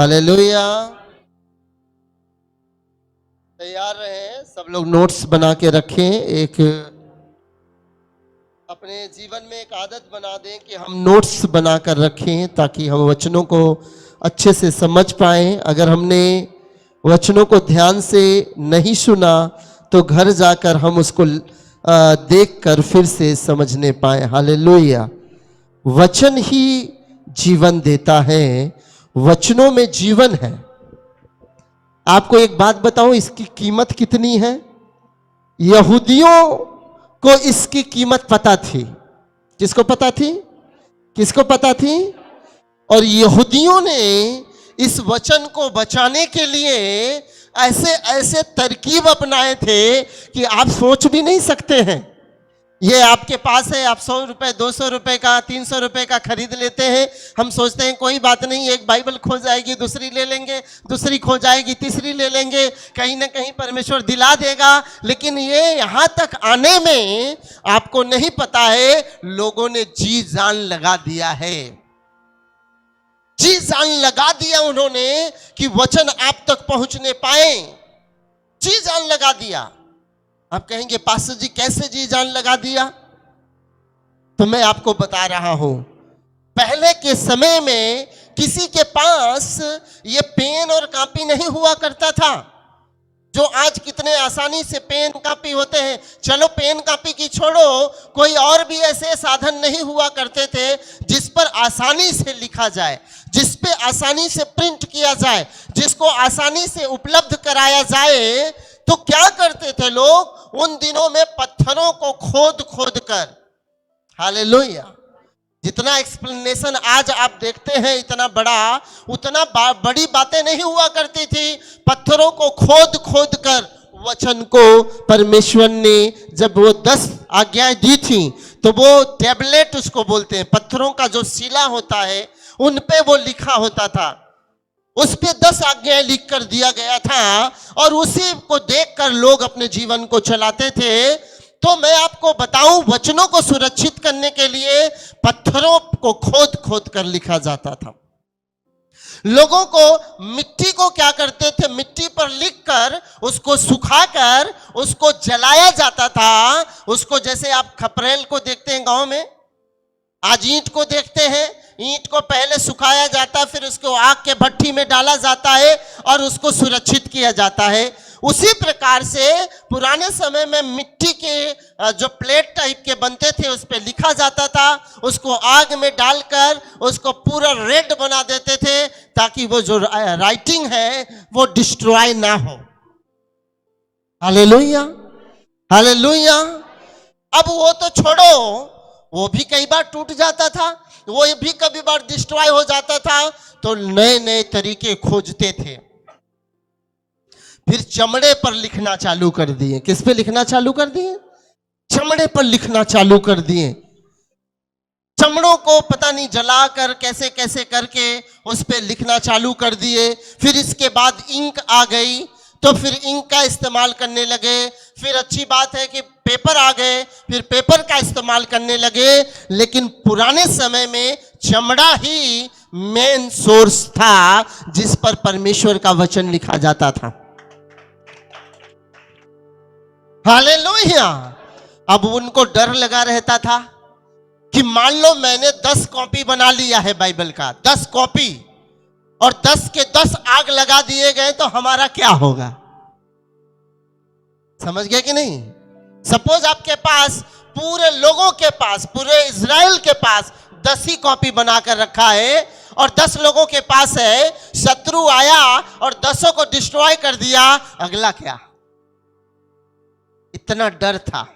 Hallelujah. तैयार रहें, सब लोग नोट्स बना के रखें। एक अपने जीवन में एक आदत बना दें कि हम नोट्स बनाकर रखें ताकि हम वचनों को अच्छे से समझ पाएं। अगर हमने वचनों को ध्यान से नहीं सुना तो घर जाकर हम उसको देखकर फिर से समझने पाए। हालेलुया। वचन ही जीवन देता है, वचनों में जीवन है। आपको एक बात बताऊं, इसकी कीमत कितनी है? यहूदियों को इसकी कीमत पता थी। किसको पता थी? किसको पता थी? और यहूदियों ने इस वचन को बचाने के लिए ऐसे ऐसे तरकीब अपनाए थे कि आप सोच भी नहीं सकते हैं। ये आपके पास है, आप 100 रुपए 200 रुपए का 300 रुपए का खरीद लेते हैं। हम सोचते हैं कोई बात नहीं, एक बाइबल खो जाएगी दूसरी ले लेंगे, दूसरी खो जाएगी तीसरी ले लेंगे, कहीं ना कहीं परमेश्वर दिला देगा। लेकिन ये यहाँ तक आने में आपको नहीं पता है, लोगों ने जी जान लगा दिया है। जी जान लगा दिया उन्होंने कि वचन आप तक पहुंचने पाए। जी जान लगा दिया। आप कहेंगे पास्टर जी कैसे जी जान लगा दिया? तो मैं आपको बता रहा हूं। पहले के समय में किसी के पास ये पेन और कॉपी नहीं हुआ करता था, जो आज कितने आसानी से पेन कॉपी होते हैं। चलो पेन कॉपी की छोड़ो, कोई और भी ऐसे साधन नहीं हुआ करते थे जिस पर आसानी से लिखा जाए, जिस पे आसानी से प्रिंट किया जाए, जिसको आसानी से उपलब्ध कराया जाए। तो क्या करते थे लोग? उन दिनों में पत्थरों को खोद खोद कर, हालेलुया, जितना एक्सप्लेनेशन आज आप देखते हैं इतना बड़ा, उतना बड़ी बातें नहीं हुआ करती थी। पत्थरों को खोद खोद कर वचन को परमेश्वर ने जब वो 10 आज्ञाएं दी थी तो वो टैबलेट उसको बोलते हैं, पत्थरों का जो शिला होता है उन पे वो लिखा होता था। उस पे 10 आज्ञाएं लिख कर दिया गया था और उसी को देखकर लोग अपने जीवन को चलाते थे। तो मैं आपको बताऊं, वचनों को सुरक्षित करने के लिए पत्थरों को खोद खोद कर लिखा जाता था। लोगों को मिट्टी को क्या करते थे? मिट्टी पर लिखकर उसको सुखाकर उसको जलाया जाता था। उसको जैसे आप खपरेल को देखते हैं गांव में, आज ईंट को देखते हैं, ईंट को पहले सुखाया जाता, फिर उसको आग के भट्ठी में डाला जाता है और उसको सुरक्षित किया जाता है। उसी प्रकार से पुराने समय में मिट्टी के जो प्लेट टाइप के बनते थे उस पे लिखा जाता था, उसको आग में डालकर उसको पूरा रेड बना देते थे ताकि वो जो राइटिंग है वो डिस्ट्रॉय ना हो। Hallelujah, hallelujah. अब वो तो छोड़ो, वो भी कई बार टूट जाता था, वो भी कभी बार डिस्ट्रॉय हो जाता था। तो नए नए तरीके खोजते थे। फिर चमड़े पर लिखना चालू कर दिए। किस पे लिखना चालू कर दिए? चमड़े पर लिखना चालू कर दिए। चमड़ों को पता नहीं जलाकर कैसे कैसे करके उस पे लिखना चालू कर दिए। फिर इसके बाद इंक आ गई, तो फिर इंक का इस्तेमाल करने लगे। फिर अच्छी बात है कि पेपर आ गए, फिर पेपर का इस्तेमाल करने लगे। लेकिन पुराने समय में चमड़ा ही मेन सोर्स था जिस पर परमेश्वर का वचन लिखा जाता था। हालेलुया। अब उनको डर लगा रहता था कि मान लो मैंने 10 कॉपी बना लिया है बाइबल का, 10 कॉपी, और 10 के 10 आग लगा दिए गए तो हमारा क्या होगा? समझ गए कि नहीं? सपोज आपके पास, पूरे लोगों के पास, पूरे इज़राइल के पास 10 ही कॉपी बनाकर रखा है और 10 लोगों के पास है। शत्रु आया और 10 को डिस्ट्रॉय कर दिया, अगला क्या? इतना डर था।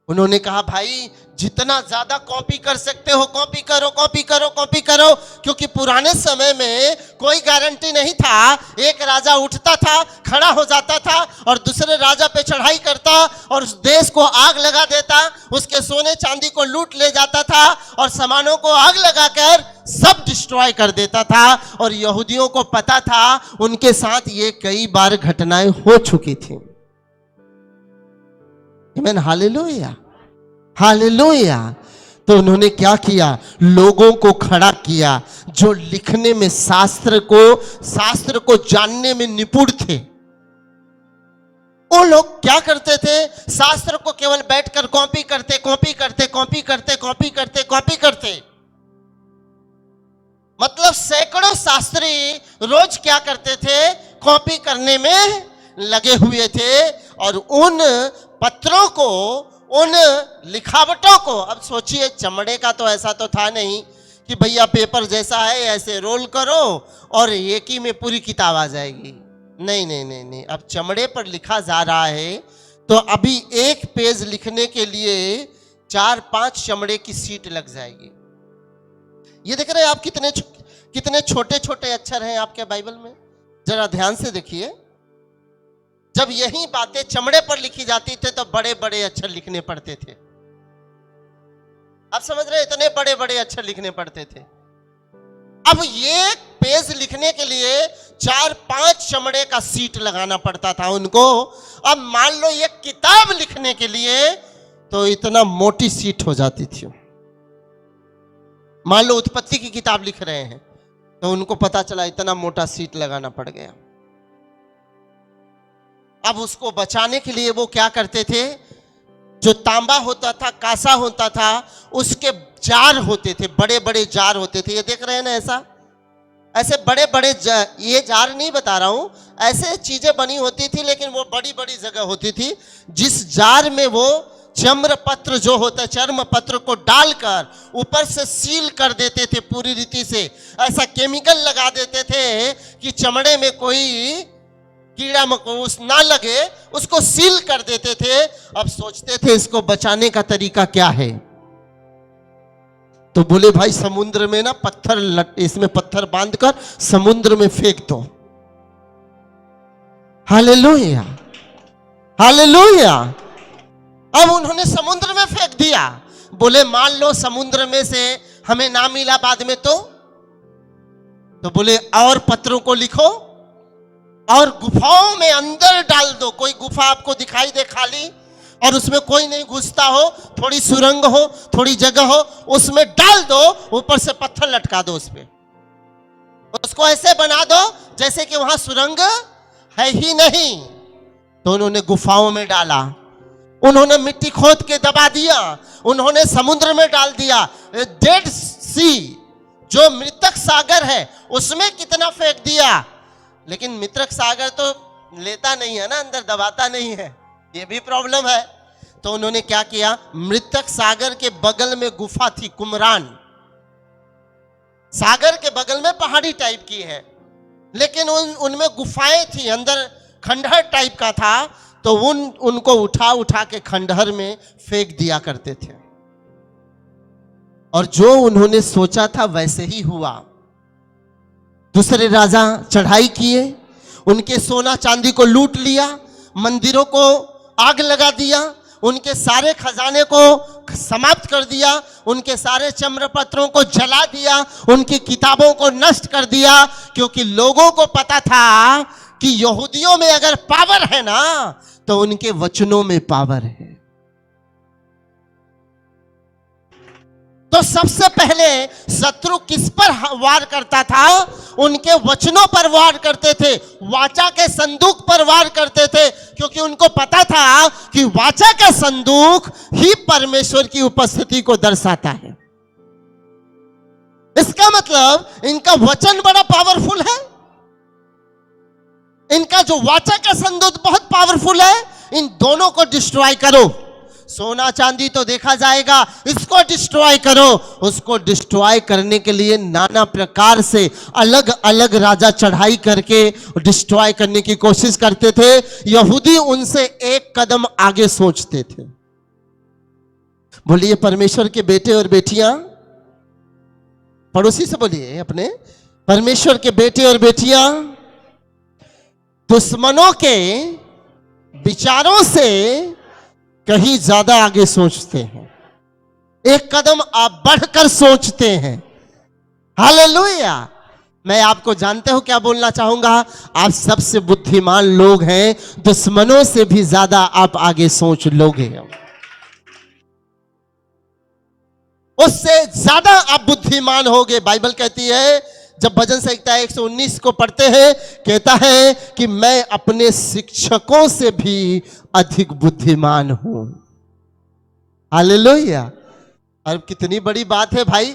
उन्होंने कहा भाई जितना ज्यादा कॉपी कर सकते हो कॉपी करो, कॉपी करो, कॉपी करो। क्योंकि पुराने समय में कोई गारंटी नहीं था। एक राजा उठता था, खड़ा हो जाता था और दूसरे राजा पे चढ़ाई करता और उस देश को आग लगा देता, उसके सोने चांदी को लूट ले जाता था और सामानों को आग लगाकर सब डिस्ट्रॉय कर देता था। और यहूदियों को पता था, उनके साथ ये कई बार घटनाएं हो चुकी थी। आमीन, हालेलुया, हालेलुया। तो उन्होंने क्या किया, लोगों को खड़ा किया जो लिखने में शास्त्र को जानने में निपुण थे। वो लोग क्या करते थे, शास्त्र को केवल बैठकर कॉपी करते। मतलब सैकड़ों शास्त्री रोज क्या करते थे, कॉपी करने में लगे हुए थे। और उन पत्रों को, उन लिखावटों को, अब सोचिए चमड़े का तो ऐसा तो था नहीं कि भैया पेपर जैसा है ऐसे रोल करो और एक ही में पूरी किताब आ जाएगी। नहीं, अब चमड़े पर लिखा जा रहा है तो अभी एक पेज लिखने के लिए 4-5 चमड़े की सीट लग जाएगी। ये देख रहे हैं आप कितने छोटे छोटे अक्षर हैं आपके बाइबल में, जरा ध्यान से देखिए। जब यही बातें चमड़े पर लिखी जाती थे तो बड़े बड़े अक्षर लिखने पड़ते थे। आप समझ रहे, इतने बड़े बड़े अक्षर लिखने पड़ते थे। अब ये पेज लिखने के लिए 4-5 चमड़े का सीट लगाना पड़ता था उनको। अब मान लो ये किताब लिखने के लिए तो इतना मोटी सीट हो जाती थी। मान लो उत्पत्ति की किताब लिख रहे हैं तो उनको पता चला इतना मोटा सीट लगाना पड़ गया। अब उसको बचाने के लिए वो क्या करते थे, जो तांबा होता था, कांसा होता था, उसके जार होते थे, बड़े बड़े जार होते थे। ये देख रहे हैं ना, ऐसे बड़े बड़े ये जार नहीं बता रहा हूं, ऐसे चीजें बनी होती थी, लेकिन वो बड़ी बड़ी जगह होती थी जिस जार में वो चम्र पत्र जो होता है, चर्म पत्र को डालकर ऊपर से सील कर देते थे पूरी रीति से। ऐसा केमिकल लगा देते थे कि चमड़े में कोई कीड़ा मकोड़ा ना लगे, उसको सील कर देते थे। अब सोचते थे इसको बचाने का तरीका क्या है, तो बोले भाई समुद्र में ना इसमें पत्थर बांधकर समुद्र में फेंक दो। Hallelujah, hallelujah. अब उन्होंने समुद्र में फेंक दिया। बोले मान लो समुद्र में से हमें ना मिला बाद में तो बोले और पत्रों को लिखो और गुफाओं में अंदर डाल दो। कोई गुफा आपको दिखाई दे खाली और उसमें कोई नहीं घुसता हो, थोड़ी सुरंग हो, थोड़ी जगह हो, उसमें डाल दो, ऊपर से पत्थर लटका दो उस पे, उसको ऐसे बना दो जैसे कि वहां सुरंग है ही नहीं। तो उन्होंने गुफाओं में डाला, उन्होंने मिट्टी खोद के दबा दिया, उन्होंने समुद्र में डाल दिया। डेड सी, जो मृतक सागर है, उसमें कितना फेंक दिया, लेकिन मृतक सागर तो लेता नहीं है ना, अंदर दबाता नहीं है, ये भी प्रॉब्लम है। तो उन्होंने क्या किया, मृतक सागर के बगल में गुफा थी, कुमरान सागर के बगल में पहाड़ी टाइप की है, लेकिन उनमें गुफाएं थी, अंदर खंडहर टाइप का था। तो उनको उठा के खंडहर में फेंक दिया करते थे। और जो उन्होंने सोचा था वैसे ही हुआ। दूसरे राजा चढ़ाई किए, उनके सोना चांदी को लूट लिया, मंदिरों को आग लगा दिया, उनके सारे खजाने को समाप्त कर दिया, उनके सारे चम्रपत्रों को जला दिया, उनकी किताबों को नष्ट कर दिया। क्योंकि लोगों को पता था कि यहूदियों में अगर पावर है ना तो उनके वचनों में पावर है। तो सबसे पहले शत्रु किस पर वार करता था, उनके वचनों पर वार करते थे, वाचा के संदूक पर वार करते थे। क्योंकि उनको पता था कि वाचा का संदूक ही परमेश्वर की उपस्थिति को दर्शाता है। इसका मतलब इनका वचन बड़ा पावरफुल है, इनका जो वाचा का संदूक बहुत पावरफुल है। इन दोनों को डिस्ट्रॉय करो। सोना चांदी तो देखा जाएगा, इसको डिस्ट्रॉय करो। उसको डिस्ट्रॉय करने के लिए नाना प्रकार से अलग अलग राजा चढ़ाई करके डिस्ट्रॉय करने की कोशिश करते थे। यहूदी उनसे एक कदम आगे सोचते थे। बोलिए परमेश्वर के बेटे और बेटियां, पड़ोसी से बोलिए अपने, परमेश्वर के बेटे और बेटियां दुश्मनों के विचारों से कहीं ज्यादा आगे सोचते हैं, एक कदम आप बढ़कर सोचते हैं। हालेलुया। मैं आपको जानते हो क्या बोलना चाहूंगा, आप सबसे बुद्धिमान लोग हैं, दुश्मनों से भी ज्यादा आप आगे सोच लोगे। उससे ज्यादा आप बुद्धिमान होगे। बाइबल कहती है, जब भजन संहिता 119 को पढ़ते हैं, कहता है कि मैं अपने शिक्षकों से भी अधिक बुद्धिमान हूं। हालेलुया। और कितनी बड़ी बात है भाई।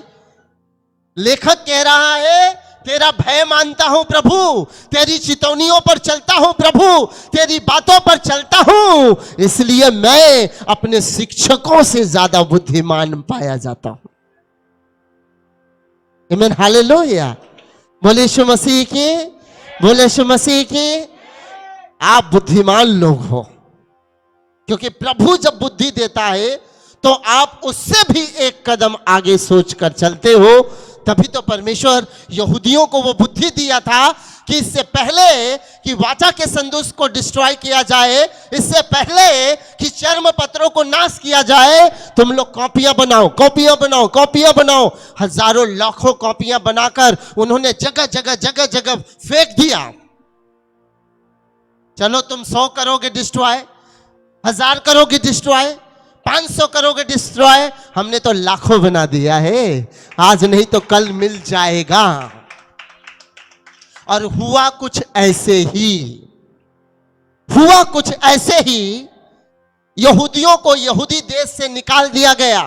लेखक कह रहा है, तेरा भय मानता हूं प्रभु, तेरी चितौनियों पर चलता हूं प्रभु, तेरी बातों पर चलता हूं, इसलिए मैं अपने शिक्षकों से ज्यादा बुद्धिमान पाया जाता हूं। आमीन, हालेलुया। बोले यीशु मसीह की, बोले यीशु मसीह की। आप बुद्धिमान लोग हो, क्योंकि प्रभु जब बुद्धि देता है तो आप उससे भी एक कदम आगे सोचकर चलते हो। तभी तो परमेश्वर यहूदियों को वो बुद्धि दिया था कि इससे पहले कि वाचा के संदेश को डिस्ट्रॉय किया जाए, इससे पहले कि चर्म पत्रों को नाश किया जाए, तुम लोग कॉपियां बनाओ, कॉपियां बनाओ, कॉपियां बनाओ। हजारों लाखों कॉपियां बनाकर उन्होंने जगह जगह जगह जगह फेंक दिया। चलो तुम 100 करोगे डिस्ट्रॉय, 1000 करोगे डिस्ट्रॉय, 500 करोगे डिस्ट्रॉय, हमने तो लाखों बना दिया है। आज नहीं तो कल मिल जाएगा। और हुआ कुछ ऐसे ही, हुआ कुछ ऐसे ही। यहूदियों को यहूदी देश से निकाल दिया गया,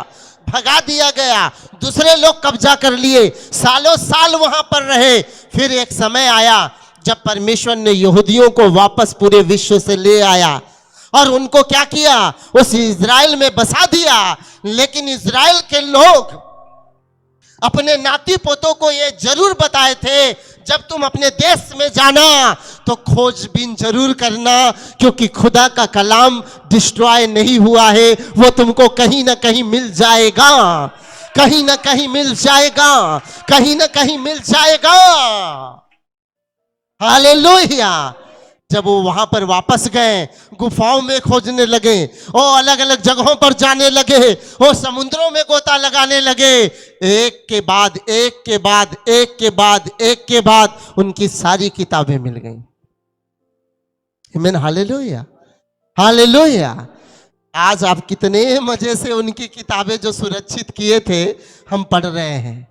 भगा दिया गया, दूसरे लोग कब्जा कर लिए, सालों साल वहां पर रहे। फिर एक समय आया जब परमेश्वर ने यहूदियों को वापस पूरे विश्व से ले आया और उनको क्या किया, उस इज़राइल में बसा दिया। लेकिन इज़राइल के लोग अपने नाती पोतों को ये जरूर बताए थे, जब तुम अपने देश में जाना तो खोजबीन जरूर करना, क्योंकि खुदा का कलाम डिस्ट्रॉय नहीं हुआ है, वो तुमको कहीं ना कहीं मिल जाएगा, कहीं ना कहीं मिल जाएगा, कहीं ना कहीं मिल जाएगा। हालेलुया। जब वो वहां पर वापस गए, गुफाओं में खोजने लगे, वो अलग अलग जगहों पर जाने लगे, वो समुद्रों में गोता लगाने लगे, एक के बाद एक के बाद एक के बाद एक के बाद उनकी सारी किताबें मिल गई। आमीन, हालेलुया, हालेलुया। आज आप कितने मजे से उनकी किताबें जो सुरक्षित किए थे हम पढ़ रहे हैं,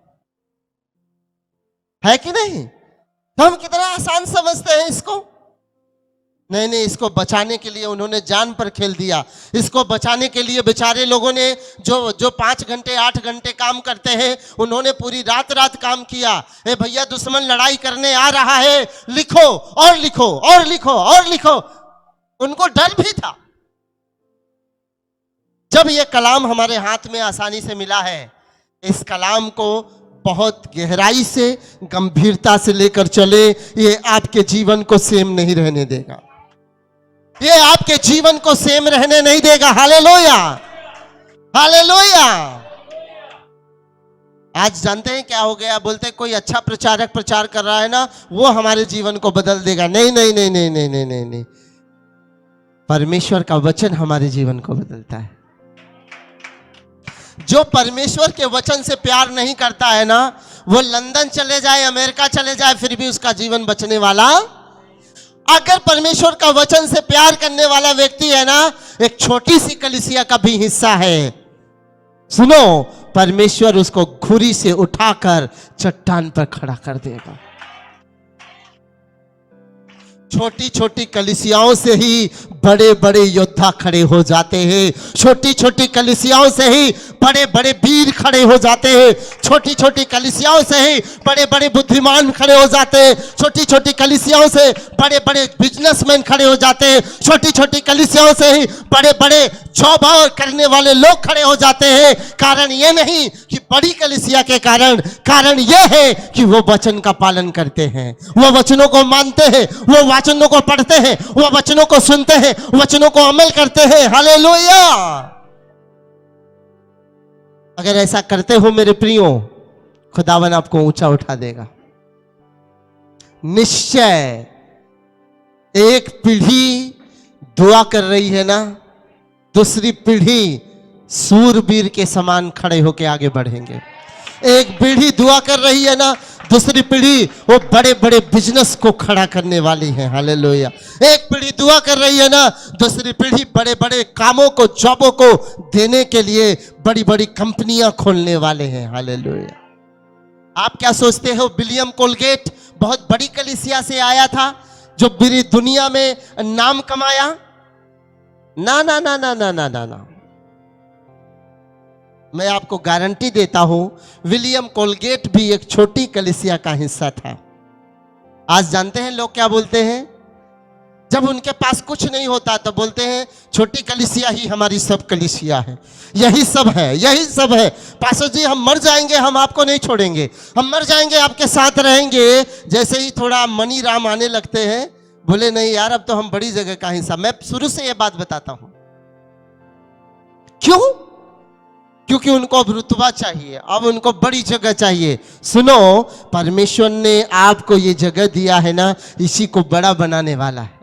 है कि नहीं? तो हम कितना आसान समझते हैं इसको। नहीं नहीं, इसको बचाने के लिए उन्होंने जान पर खेल दिया। इसको बचाने के लिए बेचारे लोगों ने जो 5 घंटे 8 घंटे काम करते हैं, उन्होंने पूरी रात रात काम किया। ए भैया, दुश्मन लड़ाई करने आ रहा है, लिखो और लिखो और लिखो और लिखो। उनको डर भी था। जब ये कलाम हमारे हाथ में आसानी से मिला है, इस कलाम को बहुत गहराई से, गंभीरता से लेकर चले। ये आपके जीवन को सेम नहीं रहने देगा, ये आपके जीवन को सेम रहने नहीं देगा। Hallelujah, hallelujah. आज जानते हैं क्या हो गया? बोलते हैं कोई अच्छा प्रचारक प्रचार कर रहा है ना, वो हमारे जीवन को बदल देगा। नहीं नहीं नहीं नहीं नहीं नहीं नहीं नहीं, परमेश्वर का वचन हमारे जीवन को बदलता है। जो परमेश्वर के वचन से प्यार नहीं करता है ना, वो लंदन चले जाए, अमेरिका चले जाए, फिर भी उसका जीवन बचने वाला। अगर परमेश्वर का वचन से प्यार करने वाला व्यक्ति है ना, एक छोटी सी कलीसिया का भी हिस्सा है, सुनो, परमेश्वर उसको घुरी से उठाकर चट्टान पर खड़ा कर देगा। छोटी छोटी कलीसियाओं से ही बड़े बड़े योद्धा खड़े हो जाते हैं। छोटी छोटी कलीसियाओं से ही बड़े बड़े वीर खड़े हो जाते हैं। छोटी छोटी कलीसियाओं से ही बड़े बड़े बुद्धिमान खड़े हो जाते हैं। छोटी छोटी कलीसियाओं से बड़े बड़े बिजनेसमैन खड़े हो जाते हैं। छोटी छोटी कलीसियाओं से ही बड़े बड़े जॉब करने वाले लोग खड़े हो जाते हैं। कारण ये नहीं कि बड़ी कलीसिया के कारण ये है कि वो वचन का पालन करते हैं, वो वचनों को मानते हैं, वो वचनों को पढ़ते हैं, वो वचनों को सुनते हैं, वचनों को अमल करते हैं। हालेलुया। अगर ऐसा करते हो मेरे प्रियो, खुदावन आपको ऊंचा उठा देगा निश्चय। एक पीढ़ी दुआ कर रही है ना, दूसरी पीढ़ी सूरवीर के समान खड़े होकर आगे बढ़ेंगे। एक पीढ़ी दुआ कर रही है ना, दूसरी पीढ़ी वो बड़े बड़े बिजनेस को खड़ा करने वाली है। हालेलुया। एक पीढ़ी दुआ कर रही है ना, दूसरी पीढ़ी बड़े बड़े कामों को, जॉबों को देने के लिए बड़ी बड़ी कंपनियां खोलने वाले हैं। हालेलुया। आप क्या सोचते हो विलियम कोलगेट बहुत बड़ी कलीसिया से आया था जो पूरी दुनिया में नाम कमाया? ना ना ना ना ना ना ना ना। मैं आपको गारंटी देता हूं विलियम कोलगेट भी एक छोटी कलीसिया का हिस्सा था। आज जानते हैं लोग क्या बोलते हैं? जब उनके पास कुछ नहीं होता तो बोलते हैं छोटी कलीसिया ही हमारी सब कलीसिया है, यही सब है, यही सब है। पास्टर जी हम मर जाएंगे, हम आपको नहीं छोड़ेंगे, हम मर जाएंगे आपके साथ रहेंगे। जैसे ही थोड़ा मनी राम आने लगते हैं बोले नहीं यार अब तो हम बड़ी जगह का हिस्सा। मैं शुरू से यह बात बताता हूं। क्यों? क्योंकि उनको अब रुतबा चाहिए, अब उनको बड़ी जगह चाहिए। सुनो, परमेश्वर ने आपको ये जगह दिया है ना, इसी को बड़ा बनाने वाला है।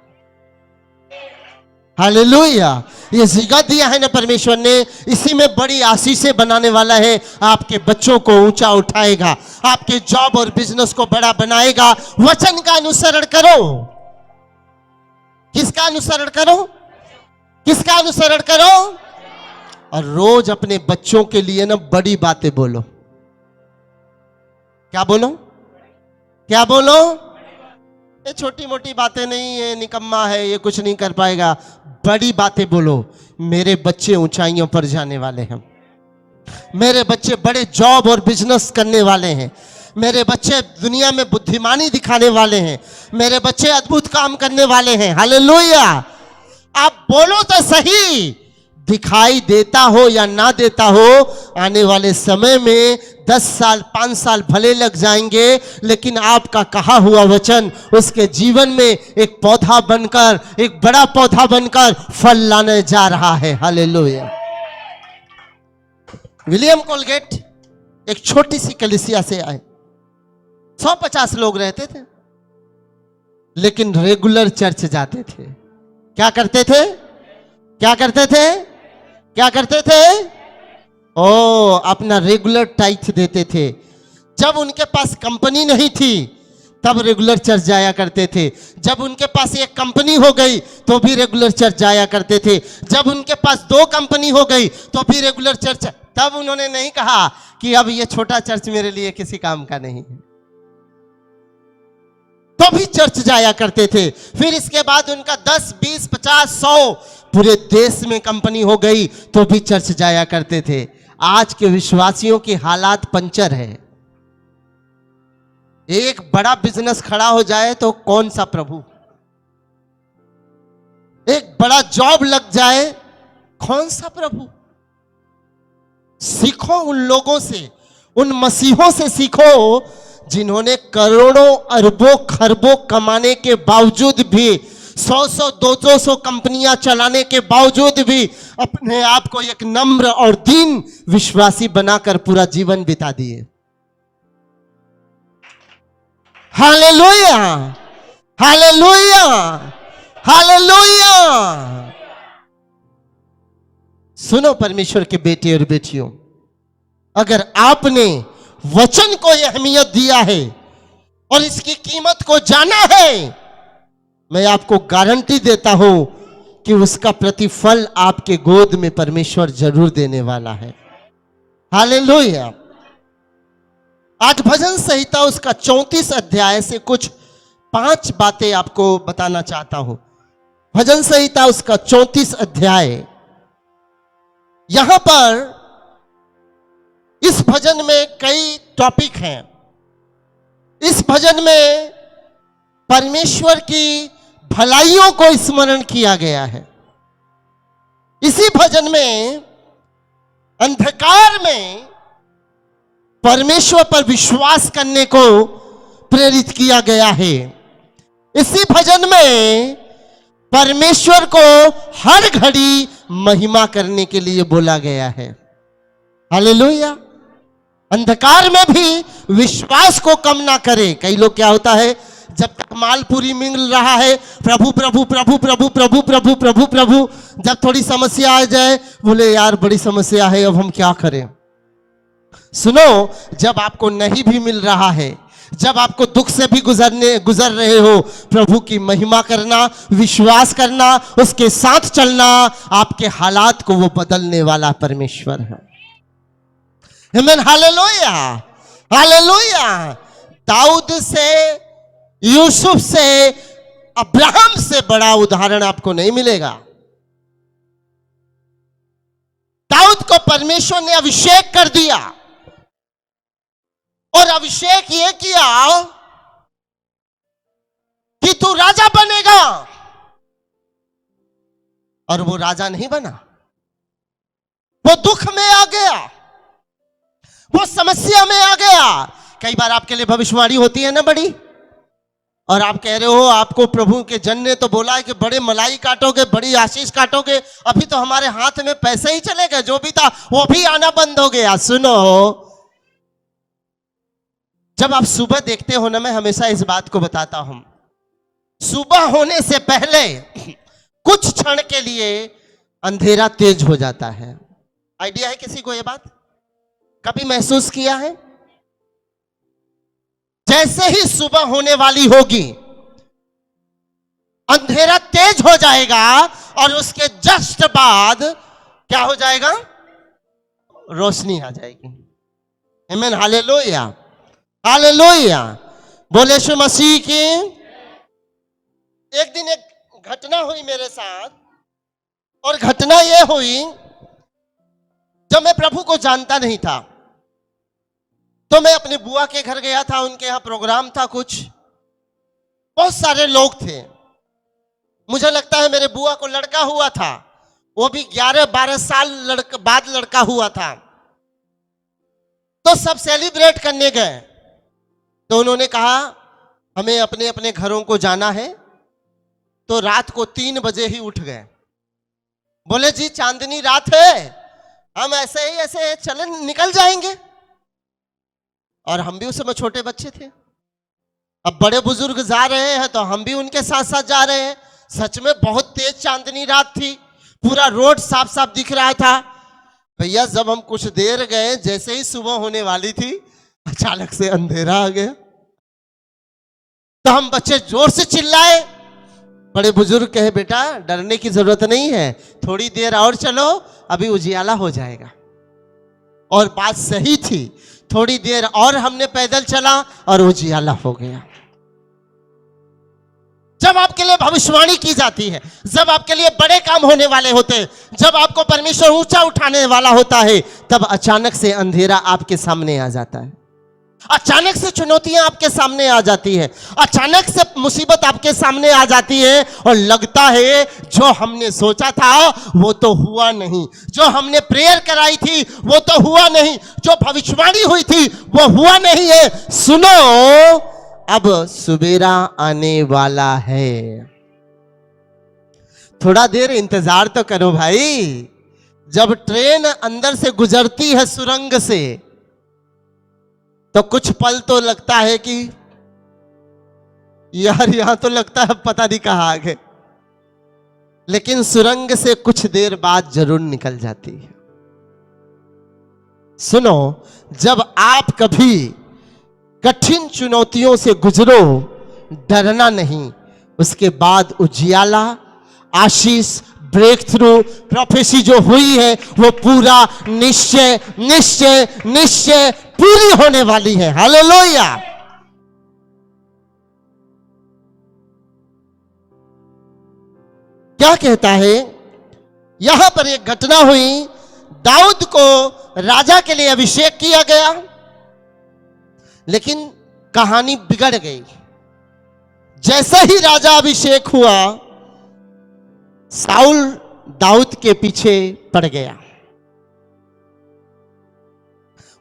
हालेलुया। ये जगह दिया है ना परमेश्वर ने, इसी में बड़ी आशीषें बनाने वाला है। आपके बच्चों को ऊंचा उठाएगा, आपके जॉब और बिजनेस को बड़ा बनाएगा। वचन का अनुसरण करो। किसका अनुसरण करो? किसका अनुसरण करो? और रोज अपने बच्चों के लिए ना बड़ी बातें बोलो। क्या बोलो? क्या बोलो? ये छोटी मोटी बातें नहीं, ये निकम्मा है, ये कुछ नहीं कर पाएगा। बड़ी बातें बोलो। मेरे बच्चे ऊंचाइयों पर जाने वाले हैं, मेरे बच्चे बड़े जॉब और बिजनेस करने वाले हैं, मेरे बच्चे दुनिया में बुद्धिमानी दिखाने वाले हैं, मेरे बच्चे अद्भुत काम करने वाले हैं। हालेलुया। आप बोलो तो सही, दिखाई देता हो या ना देता हो, आने वाले समय में 10 साल 5 साल भले लग जाएंगे, लेकिन आपका कहा हुआ वचन उसके जीवन में एक पौधा बनकर, एक बड़ा पौधा बनकर फल लाने जा रहा है। हालेलुया। विलियम कोलगेट एक छोटी सी कलीसिया से आए, 150 लोग रहते थे, लेकिन रेगुलर चर्च जाते थे। क्या करते थे? क्या करते थे? क्या करते थे? ओ, अपना रेगुलर टाइथ देते थे। जब उनके पास कंपनी नहीं थी तब रेगुलर चर्च जाया करते थे। जब उनके पास एक कंपनी हो गई तो भी रेगुलर चर्च जाया करते थे। जब उनके पास 2 कंपनी हो गई तो भी रेगुलर चर्च। तब उन्होंने नहीं कहा कि अब ये छोटा चर्च मेरे लिए किसी काम का नहीं है, तो भी चर्च जाया करते थे। फिर इसके बाद उनका 10, 20, 50, 100 पूरे देश में कंपनी हो गई तो भी चर्च जाया करते थे। आज के विश्वासियों की हालात पंचर है। एक बड़ा बिजनेस खड़ा हो जाए तो कौन सा प्रभु, एक बड़ा जॉब लग जाए कौन सा प्रभु। सीखो उन लोगों से, उन मसीहों से सीखो जिन्होंने करोड़ों अरबों खरबों कमाने के बावजूद भी, 100 200 कंपनियां चलाने के बावजूद भी अपने आप को एक नम्र और दीन विश्वासी बनाकर पूरा जीवन बिता दिए। Hallelujah, hallelujah, hallelujah. सुनो परमेश्वर के बेटे और बेटियों, अगर आपने वचन को अहमियत दिया है और इसकी कीमत को जाना है, मैं आपको गारंटी देता हूं कि उसका प्रतिफल आपके गोद में परमेश्वर जरूर देने वाला है। हालेलुया। आज भजन संहिता उसका 34 अध्याय से कुछ 5 बातें आपको बताना चाहता हूं। भजन संहिता उसका 34 अध्याय। यहां पर इस भजन में कई टॉपिक हैं। इस भजन में परमेश्वर की भलाइयों को स्मरण किया गया है। इसी भजन में अंधकार में परमेश्वर पर विश्वास करने को प्रेरित किया गया है। इसी भजन में परमेश्वर को हर घड़ी महिमा करने के लिए बोला गया है। हालेलुया। अंधकार में भी विश्वास को कम ना करे। कई लोग क्या होता है, जब तक माल पूरी मिल रहा है प्रभु प्रभु प्रभु प्रभु प्रभु प्रभु प्रभु प्रभु, जब थोड़ी समस्या आ जाए बोले यार बड़ी समस्या है, अब हम क्या करें। सुनो, जब आपको नहीं भी मिल रहा है, जब आपको दुख से भी गुजर रहे हो, प्रभु की महिमा करना, विश्वास करना, उसके साथ चलना, आपके हालात को वो बदलने वाला परमेश्वर है। आमीन, हालेलुया, हालेलुया। दाऊद से, यूसुफ से, अब्राहम से बड़ा उदाहरण आपको नहीं मिलेगा। दाऊद को परमेश्वर ने अभिषेक कर दिया, और अभिषेक ये किया कि तू राजा बनेगा, और वो राजा नहीं बना। वो दुख में आ गया, वो समस्या में आ गया। कई बार आपके लिए भविष्यवाणी होती है ना बड़ी, और आप कह रहे हो आपको प्रभु के जन ने तो बोला है कि बड़े मलाई काटोगे, बड़ी आशीष काटोगे, अभी तो हमारे हाथ में पैसे ही चले गए, जो भी था वो भी आना बंद हो गया। सुनो, जब आप सुबह देखते हो ना, मैं हमेशा इस बात को बताता हूं, सुबह होने से पहले कुछ क्षण के लिए अंधेरा तेज हो जाता है। आइडिया है किसी को ये बात? कभी महसूस किया है? जैसे ही सुबह होने वाली होगी, अंधेरा तेज हो जाएगा, और उसके जस्ट बाद क्या हो जाएगा? रोशनी आ जाएगी। आमीन, हालेलुया, हालेलुया। बोले यीशु मसीह की। एक दिन एक घटना हुई मेरे साथ, और घटना यह हुई, जब मैं प्रभु को जानता नहीं था, तो मैं अपनी बुआ के घर गया था, उनके यहां प्रोग्राम था कुछ, बहुत सारे लोग थे। मुझे लगता है मेरे बुआ को लड़का हुआ था, वो भी 11-12 साल बाद लड़का हुआ था। तो सब सेलिब्रेट करने गए, तो उन्होंने कहा हमें अपने अपने घरों को जाना है, तो रात को 3 बजे ही उठ गए। बोले जी चांदनी रात है, हम ऐसे ही ऐसे चले निकल जाएंगे। और हम भी उस समय छोटे बच्चे थे, अब बड़े बुजुर्ग जा रहे हैं तो हम भी उनके साथ साथ जा रहे हैं। सच में बहुत तेज चांदनी रात थी, पूरा रोड साफ साफ दिख रहा था। भैया जब हम कुछ देर गए, जैसे ही सुबह होने वाली थी, अचानक से अंधेरा आ गया। तो हम बच्चे जोर से चिल्लाए, बड़े बुजुर्ग कहे बेटा डरने की जरूरत नहीं है, थोड़ी देर और चलो, अभी उजियाला हो जाएगा। और बात सही थी, थोड़ी देर और हमने पैदल चला और उजियाला हो गया। जब आपके लिए भविष्यवाणी की जाती है, जब आपके लिए बड़े काम होने वाले होते हैं, जब आपको परमेश्वर ऊंचा उठाने वाला होता है, तब अचानक से अंधेरा आपके सामने आ जाता है, अचानक से चुनौतियां आपके सामने आ जाती है, अचानक से मुसीबत आपके सामने आ जाती है, और लगता है जो हमने सोचा था वो तो हुआ नहीं, जो हमने प्रेयर कराई थी वो तो हुआ नहीं, जो भविष्यवाणी हुई थी वो हुआ नहीं है। सुनो, अब सुबेरा आने वाला है, थोड़ा देर इंतजार तो करो भाई। जब ट्रेन अंदर से गुजरती है सुरंग से, तो कुछ पल तो लगता है कि यार यहां तो लगता है पता नहीं कहां आ गए, लेकिन सुरंग से कुछ देर बाद जरूर निकल जाती है। सुनो, जब आप कभी कठिन चुनौतियों से गुजरो, डरना नहीं, उसके बाद उजियाला, आशीष, ब्रेक थ्रू, प्रोफेसी जो हुई है वो पूरा निश्चय निश्चय निश्चय पूरी होने वाली है। हालेलुया। क्या कहता है, यहां पर एक घटना हुई, दाऊद को राजा के लिए अभिषेक किया गया, लेकिन कहानी बिगड़ गई। जैसे ही राजा अभिषेक हुआ, साउल दाऊद के पीछे पड़ गया,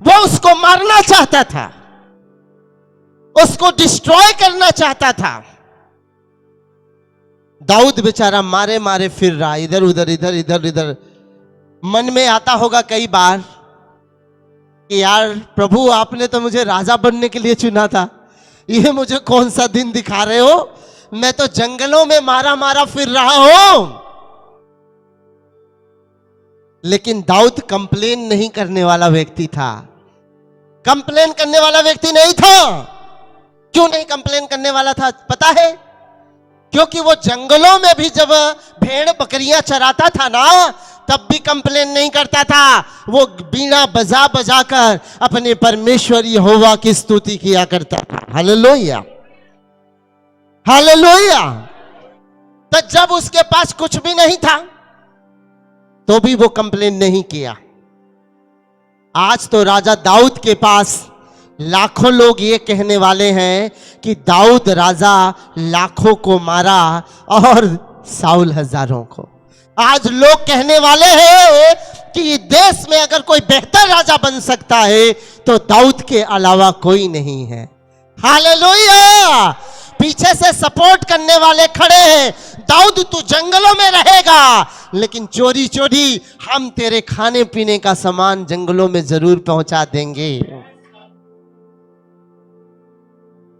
वो उसको मारना चाहता था, उसको डिस्ट्रॉय करना चाहता था। दाऊद बेचारा मारे मारे फिर रहा, इधर उधर इधर इधर इधर। मन में आता होगा कई बार कि यार प्रभु आपने तो मुझे राजा बनने के लिए चुना था, ये मुझे कौन सा दिन दिखा रहे हो, मैं तो जंगलों में मारा मारा फिर रहा हूं। लेकिन दाऊद कंप्लेन नहीं करने वाला व्यक्ति था, कंप्लेन करने वाला व्यक्ति नहीं था। क्यों नहीं कंप्लेन करने वाला था पता है? क्योंकि वो जंगलों में भी जब भेड़ बकरियां चराता था ना, तब भी कंप्लेन नहीं करता था। वो बीड़ा बजा बजा कर अपने परमेश्वर यहोवा की स्तुति किया करता था। Hallelujah, hallelujah. तो जब उसके पास कुछ भी नहीं था तो भी वो कंप्लेन नहीं किया। आज तो राजा दाऊद के पास लाखों लोग ये कहने वाले हैं कि दाऊद राजा लाखों को मारा और साउल हजारों को। आज लोग कहने वाले हैं कि देश में अगर कोई बेहतर राजा बन सकता है तो दाऊद के अलावा कोई नहीं है। हालेलुया। पीछे से सपोर्ट करने वाले खड़े हैं, दाऊद तू जंगलों में रहेगा लेकिन चोरी चोरी हम तेरे खाने पीने का सामान जंगलों में जरूर पहुंचा देंगे।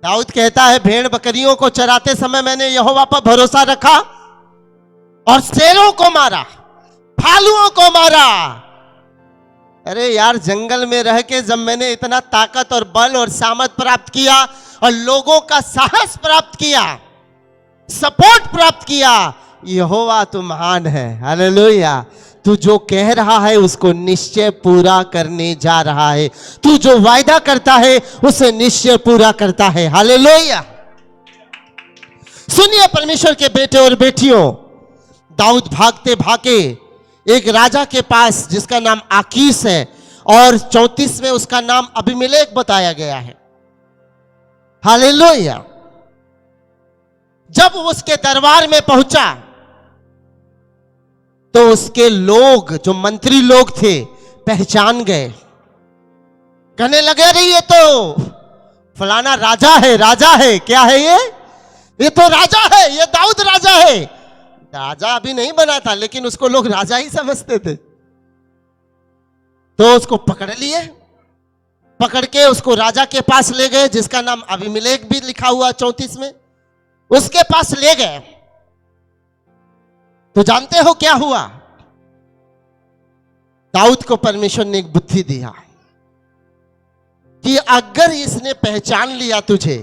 दाऊद कहता है भेड़ बकरियों को चराते समय मैंने यहोवा पर भरोसा रखा और शेरों को मारा, भालुओं को मारा। अरे यार, जंगल में रह के जब मैंने इतना ताकत और बल और सामर्थ प्राप्त किया और लोगों का साहस प्राप्त किया, सपोर्ट प्राप्त किया, यहोवा तू महान है। हालेलुया। तू जो कह रहा है उसको निश्चय पूरा करने जा रहा है। तू जो वायदा करता है उसे निश्चय पूरा करता है। हालेलुया। सुनिए परमेश्वर के बेटे और बेटियों, दाऊद भागते भागे एक राजा के पास जिसका नाम आकीश है और 34 में उसका नाम अबीमेलेक बताया गया है। हालेलुया। जब उसके दरबार में पहुंचा तो उसके लोग, जो मंत्री लोग थे, पहचान गए। कहने लगे अरे ये तो फलाना राजा है, राजा है। क्या है ये तो राजा है, ये दाऊद राजा है। राजा अभी नहीं बना था लेकिन उसको लोग राजा ही समझते थे। तो उसको पकड़ लिए, पकड़ के उसको राजा के पास ले गए जिसका नाम अबीमेलेक भी लिखा हुआ 34 में। उसके पास ले गए तो जानते हो क्या हुआ? दाऊद को परमेश्वर ने एक बुद्धि दिया कि अगर इसने पहचान लिया तुझे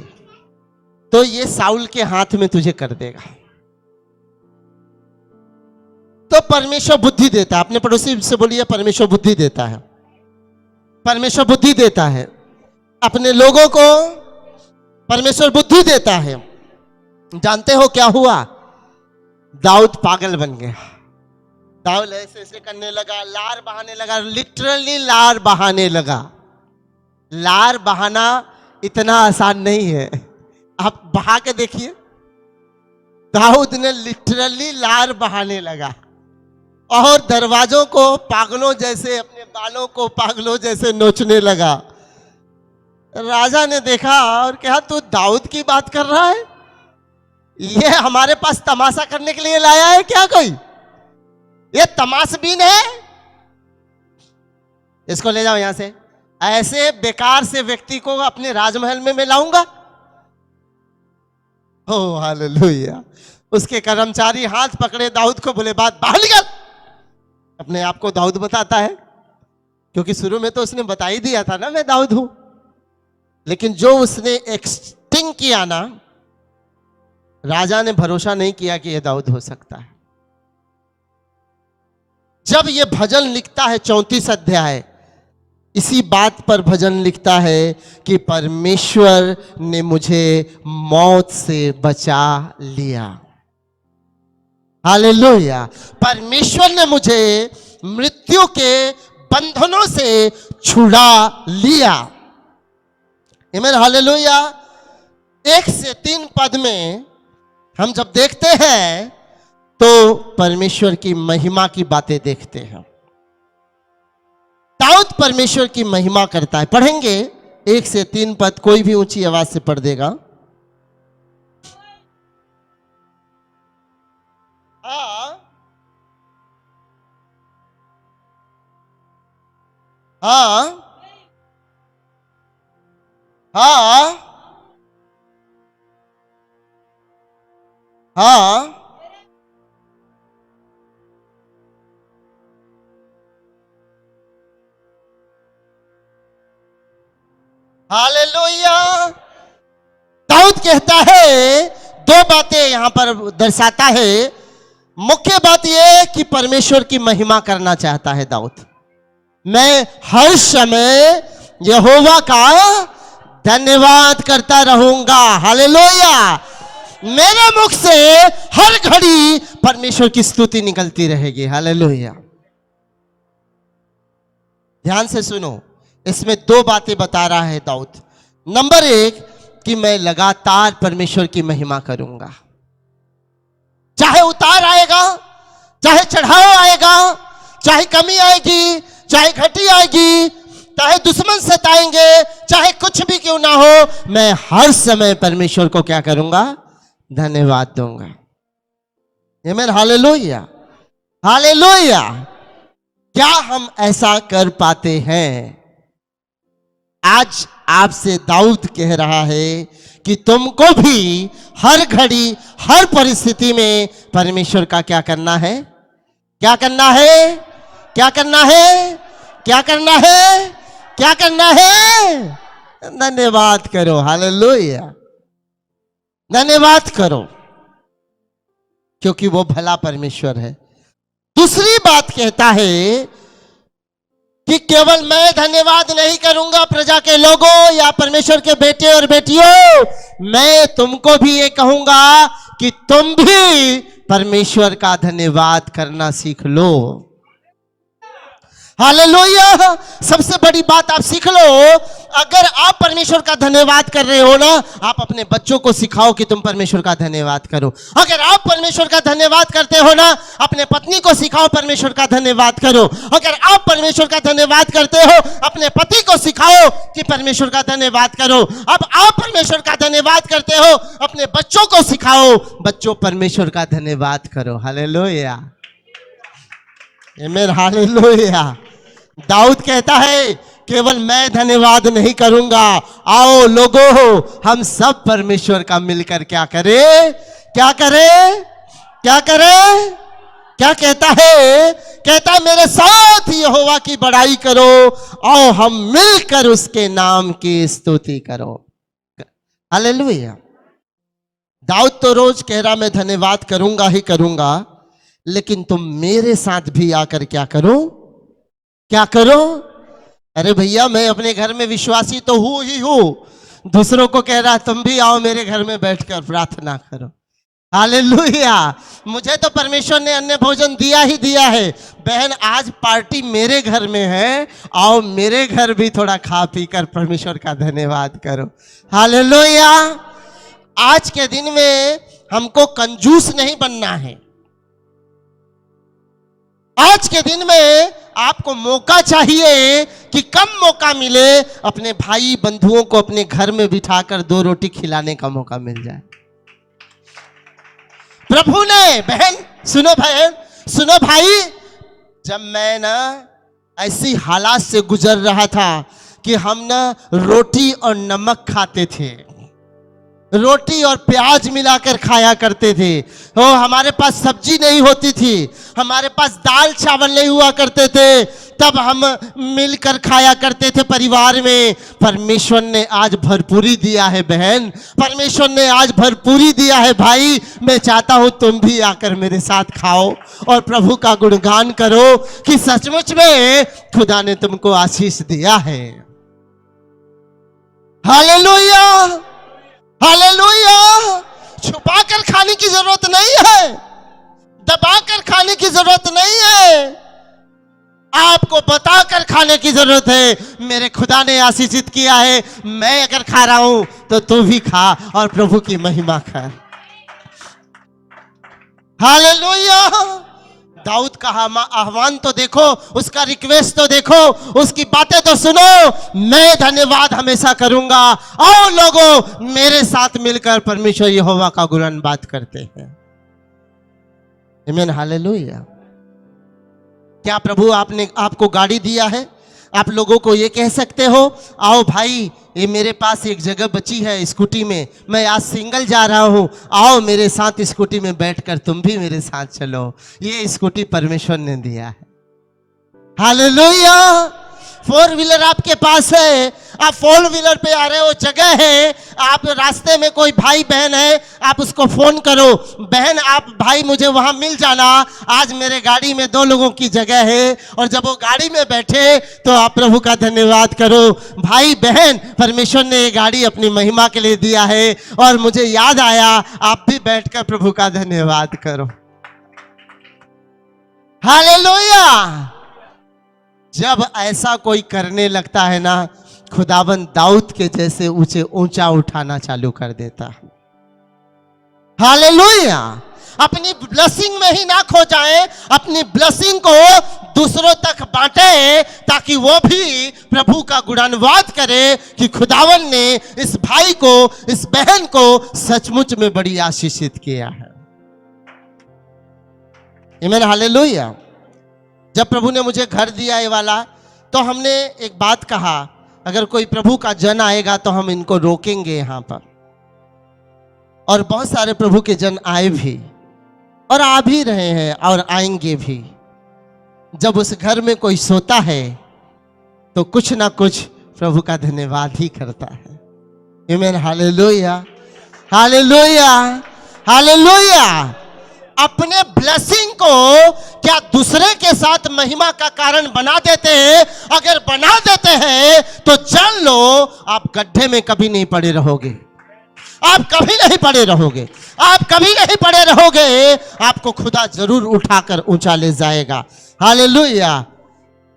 तो ये साउल के हाथ में तुझे कर देगा। तो परमेश्वर बुद्धि देता है। अपने पड़ोसी से बोलिए परमेश्वर बुद्धि देता है। परमेश्वर बुद्धि देता है, अपने लोगों को परमेश्वर बुद्धि देता है। जानते हो क्या हुआ? दाऊद पागल बन गया। दाऊद ऐसे ऐसे करने लगा, लार बहाने लगा, लिटरली लार बहाने लगा। लार बहाना इतना आसान नहीं है, आप बहा के देखिए। दाऊद ने लिटरली लार बहाने लगा और दरवाजों को पागलों जैसे, अपने बालों को पागलों जैसे नोचने लगा। राजा ने देखा और कहा तू दाऊद की बात कर रहा है? ये हमारे पास तमाशा करने के लिए लाया है क्या कोई? ये तमाशबीन है, इसको ले जाओ यहां से। ऐसे बेकार से व्यक्ति को अपने राजमहल में मैं लाऊंगा? ओ हालेलुया। उसके कर्मचारी हाथ पकड़े दाऊद को, बोले बात बाहर निकल। अपने आप को दाऊद बताता है क्योंकि शुरू में तो उसने बता ही दिया था ना मैं दाऊद हूं। लेकिन जो उसने एक्सटिंग किया ना, राजा ने भरोसा नहीं किया कि यह दाऊद हो सकता है। जब यह भजन लिखता है 34 अध्याय, इसी बात पर भजन लिखता है कि परमेश्वर ने मुझे मौत से बचा लिया। हालेलुया। परमेश्वर ने मुझे मृत्यु के बंधनों से छुड़ा लिया। आमीन, हालेलुया। 1 से 3 पद में हम जब देखते हैं तो परमेश्वर की महिमा की बातें देखते हैं। दाऊद परमेश्वर की महिमा करता है। पढ़ेंगे 1 से 3 पद, कोई भी ऊंची आवाज से पढ़ देगा। हाँ हाँ हाँ हाँ हालेलुया। दो बातें यहां पर दर्शाता है। मुख्य बात यह कि परमेश्वर की महिमा करना चाहता है दाऊद। मैं हर समय यहोवा का धन्यवाद करता रहूंगा। हालेलुया। मेरे मुख से हर घड़ी परमेश्वर की स्तुति निकलती रहेगी। हालेलुया। ध्यान से सुनो, इसमें दो बातें बता रहा है दाऊद। नंबर एक कि मैं लगातार परमेश्वर की महिमा करूंगा, चाहे उतार आएगा, चाहे चढ़ाव आएगा, चाहे कमी आएगी, चाहे घटी आएगी, चाहे दुश्मन सताएंगे, चाहे कुछ भी क्यों ना हो, मैं हर समय परमेश्वर को क्या करूंगा? धन्यवाद दूंगा। आमीन। हालेलुया। हालेलुया। क्या हम ऐसा कर पाते हैं? आज आपसे दाऊद कह रहा है कि तुमको भी हर घड़ी, हर परिस्थिति में परमेश्वर का क्या करना है? क्या करना है? क्या करना है? क्या करना है? क्या करना है? धन्यवाद करो। हालेलुया। धन्यवाद करो, क्योंकि वो भला परमेश्वर है। दूसरी बात कहता है कि केवल मैं धन्यवाद नहीं करूंगा प्रजा के लोगों या परमेश्वर के बेटे और बेटियों, मैं तुमको भी ये कहूंगा कि तुम भी परमेश्वर का धन्यवाद करना सीख लो। हालेलुया। सबसे बड़ी बात आप सीख लो, अगर आप परमेश्वर का धन्यवाद कर रहे हो ना, आप अपने बच्चों को सिखाओ कि तुम परमेश्वर का धन्यवाद करो। अगर आप परमेश्वर का धन्यवाद करते हो ना, अपने पत्नी को सिखाओ परमेश्वर का धन्यवाद करो। अगर आप परमेश्वर का धन्यवाद करते हो, अपने पति को सिखाओ कि परमेश्वर का धन्यवाद करो। अब आप परमेश्वर का धन्यवाद करते हो, अपने बच्चों को सिखाओ, बच्चों परमेश्वर का धन्यवाद करो। हालेलुया। आमीन। हालेलुया। दाऊद कहता है केवल मैं धन्यवाद नहीं करूंगा, आओ लोगों हम सब परमेश्वर का मिलकर क्या करें? क्या करें? क्या करें? क्या कहता है? कहता है मेरे साथ यहोवा की बड़ाई करो, आओ हम मिलकर उसके नाम की स्तुति करो। हालेलुया। दाऊद तो रोज कह रहा मैं धन्यवाद करूंगा ही करूंगा, लेकिन तुम मेरे साथ भी आकर क्या करो? क्या करो? अरे भैया मैं अपने घर में विश्वासी तो हूं ही हूं, दूसरों को कह रहा तुम भी आओ मेरे घर में बैठकर प्रार्थना करो। हालेलुया। मुझे तो परमेश्वर ने अन्य भोजन दिया ही दिया है। बहन आज पार्टी मेरे घर में है, आओ मेरे घर भी थोड़ा खा पी कर परमेश्वर का धन्यवाद करो। हालेलुया। आज के दिन में हमको कंजूस नहीं बनना है। आज के दिन में आपको मौका चाहिए कि कम मौका मिले, अपने भाई बंधुओं को अपने घर में बिठाकर 2 रोटी खिलाने का मौका मिल जाए। प्रभु ने, बहन सुनो, बहन सुनो भाई, जब मैं ना ऐसी हालात से गुजर रहा था कि हम ना रोटी और नमक खाते थे, रोटी और प्याज मिलाकर खाया करते थे। हमारे पास सब्जी नहीं होती थी, हमारे पास दाल चावल नहीं हुआ करते थे, तब हम मिलकर खाया करते थे परिवार में। परमेश्वर ने आज भरपूरी दिया है बहन, परमेश्वर ने आज भरपूरी दिया है भाई। मैं चाहता हूं तुम भी आकर मेरे साथ खाओ और प्रभु का गुणगान करो कि सचमुच में खुदा ने तुमको आशीष दिया है। हालेलुया। हालेलुया। छुपाकर खाने की जरूरत नहीं है, दबाकर खाने की जरूरत नहीं है, आपको बताकर खाने की जरूरत है। मेरे खुदा ने आशीषित किया है, मैं अगर खा रहा हूं तो तू भी खा और प्रभु की महिमा कर। हालेलुया। दाऊद का आह्वान तो देखो, उसका रिक्वेस्ट तो देखो, उसकी बातें तो सुनो। मैं धन्यवाद हमेशा करूंगा, आओ लोगों मेरे साथ मिलकर परमेश्वर यहोवा का गुणगान करते हैं। आमीन। हालेलुया। क्या प्रभु आपको गाड़ी दिया है? आप लोगों को ये कह सकते हो आओ भाई, ये मेरे पास एक जगह बची है स्कूटी में, मैं आज सिंगल जा रहा हूं, आओ मेरे साथ स्कूटी में बैठकर तुम भी मेरे साथ चलो। ये स्कूटी परमेश्वर ने दिया है। हालेलुया। फोर व्हीलर आपके पास है, आप फोर व्हीलर पे आ रहे हो, जगह है, आप रास्ते में कोई भाई बहन है, आप उसको फोन करो, बहन आप भाई मुझे वहां मिल जाना, आज मेरे गाड़ी में 2 लोगों की जगह है। और जब वो गाड़ी में बैठे तो आप प्रभु का धन्यवाद करो, भाई बहन परमेश्वर ने ये गाड़ी अपनी महिमा के लिए दिया है और मुझे याद आया, आप भी बैठकर प्रभु का धन्यवाद करो। हालेलुया। जब ऐसा कोई करने लगता है ना, खुदावन दाऊद के जैसे ऊंचा उठाना चालू कर देता है। हालेलुया। अपनी ब्लेसिंग में ही ना खो जाए, अपनी ब्लेसिंग को दूसरों तक बांटे, ताकि वो भी प्रभु का गुणानुवाद करे कि खुदावन ने इस भाई को, इस बहन को सचमुच में बड़ी आशीषित किया है। आमीन, हालेलुया। जब प्रभु ने मुझे घर दिया ये वाला, तो हमने एक बात कहा, अगर कोई प्रभु का जन आएगा तो हम इनको रोकेंगे यहाँ पर। और बहुत सारे प्रभु के जन आए भी और आ भी रहे हैं और आएंगे भी। जब उस घर में कोई सोता है तो कुछ ना कुछ प्रभु का धन्यवाद ही करता है। आमीन, हालेलुया, हालेलुया, हालेलुया। अपने ब्लेसिंग को क्या दूसरे के साथ महिमा का कारण बना देते हैं? अगर बना देते हैं तो जान लो आप गड्ढे में कभी नहीं पड़े रहोगे, आप कभी नहीं पड़े रहोगे, आप कभी नहीं पड़े रहोगे। आपको खुदा जरूर उठाकर ऊंचा ले जाएगा। हालेलुया।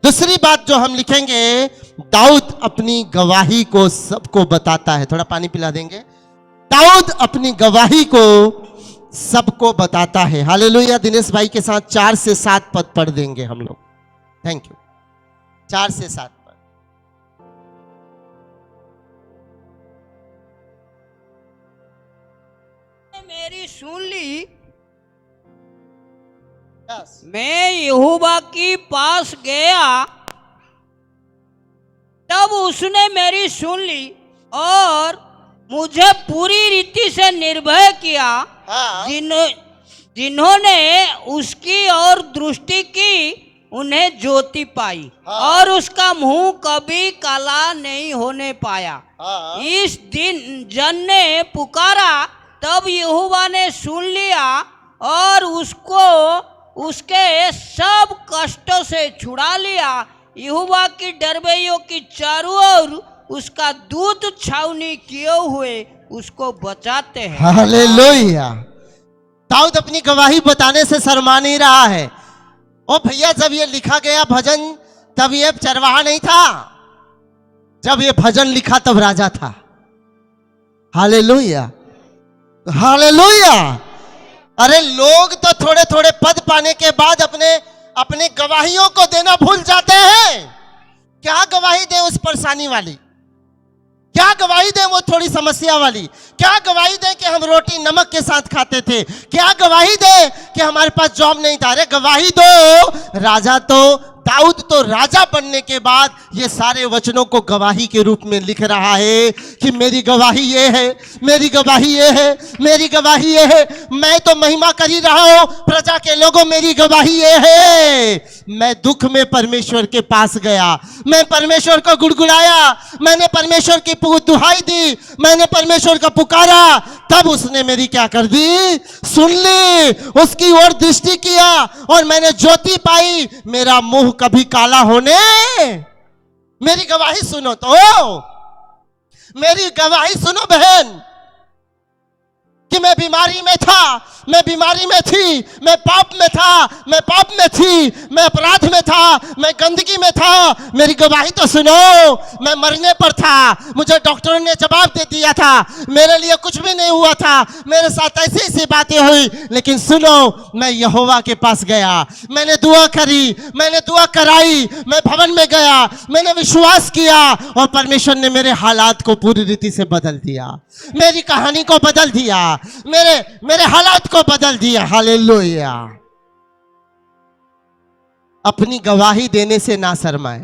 दूसरी बात जो हम लिखेंगे, दाऊद अपनी गवाही को सबको बताता है। थोड़ा पानी पिला देंगे। दाऊद अपनी गवाही को सबको बताता है। हालेलुया। दिनेश भाई के साथ 4 से 7 पद पढ़ देंगे हम लोग। Thank you. 4 से 7 पद। मेरी सुन ली, yes. मैं यहोवा के पास गया, तब उसने मेरी सुन ली और मुझे पूरी रीति से निर्भय किया। हाँ। जिन्होंने उसकी ओर दृष्टि की उन्हें ज्योति पाई। हाँ। और उसका मुंह कभी काला नहीं होने पाया। हाँ। इस दिन जन ने पुकारा, तब यहोवा ने सुन लिया और उसको उसके सब कष्टों से छुड़ा लिया। यहोवा की डरवैयों की चारों ओर उसका दूत छावनी किए हुए उसको बचाते हैं। हालेलुया। दाऊद अपनी गवाही बताने से शर्मा नहीं रहा है। ओ भैया, जब ये लिखा गया भजन, तब ये चरवाहा नहीं था, जब ये भजन लिखा तब राजा था। Hallelujah, hallelujah. अरे लोग तो थोड़े थोड़े पद पाने के बाद अपने गवाहियों को देना भूल जाते हैं। क्या गवाही दे उस परेशानी वाली? क्या गवाही दें वो थोड़ी समस्या वाली? क्या गवाही दें कि हम रोटी नमक के साथ खाते थे? क्या गवाही दें कि हमारे पास जॉब नहीं था? अरे गवाही दो। राजा तो दाऊद तो राजा बनने के बाद ये सारे वचनों को गवाही के रूप में लिख रहा है कि मेरी गवाही ये है, मेरी गवाही ये है, मेरी गवाही ये है। मैं तो महिमा कर ही रहा हूं, प्रजा के लोगों मेरी गवाही ये है। मैं दुख में परमेश्वर के पास गया, मैं परमेश्वर को गुड़गुड़ाया, मैंने परमेश्वर की दुहाई दी, मैंने परमेश्वर का पुकारा, तब उसने मेरी क्या कर दी? सुन ली, उसकी ओर दृष्टि किया और मैंने ज्योति पाई। मेरा मुंह कभी काला होने, मेरी गवाही सुनो तो, मेरी गवाही सुनो बहन, कि मैं बीमारी में था, मैं बीमारी में थी, मैं पाप में था, मैं पाप में थी, मैं अपराध में था, मैं गंदगी में था। मेरी गवाही तो सुनो। मैं मरने पर था, मुझे डॉक्टरों ने जवाब दे दिया था, मेरे लिए कुछ भी नहीं हुआ था, मेरे साथ ऐसी ऐसी बातें हुई, लेकिन सुनो, मैं यहोवा के पास गया, मैंने दुआ करी, मैंने दुआ कराई, मैं भवन में गया, मैंने विश्वास किया और परमेश्वर ने मेरे हालात को पूरी रीति से बदल दिया, मेरी कहानी को बदल दिया, मेरे हालात को बदल दिया। हालेलुया। अपनी गवाही देने से ना शर्माए।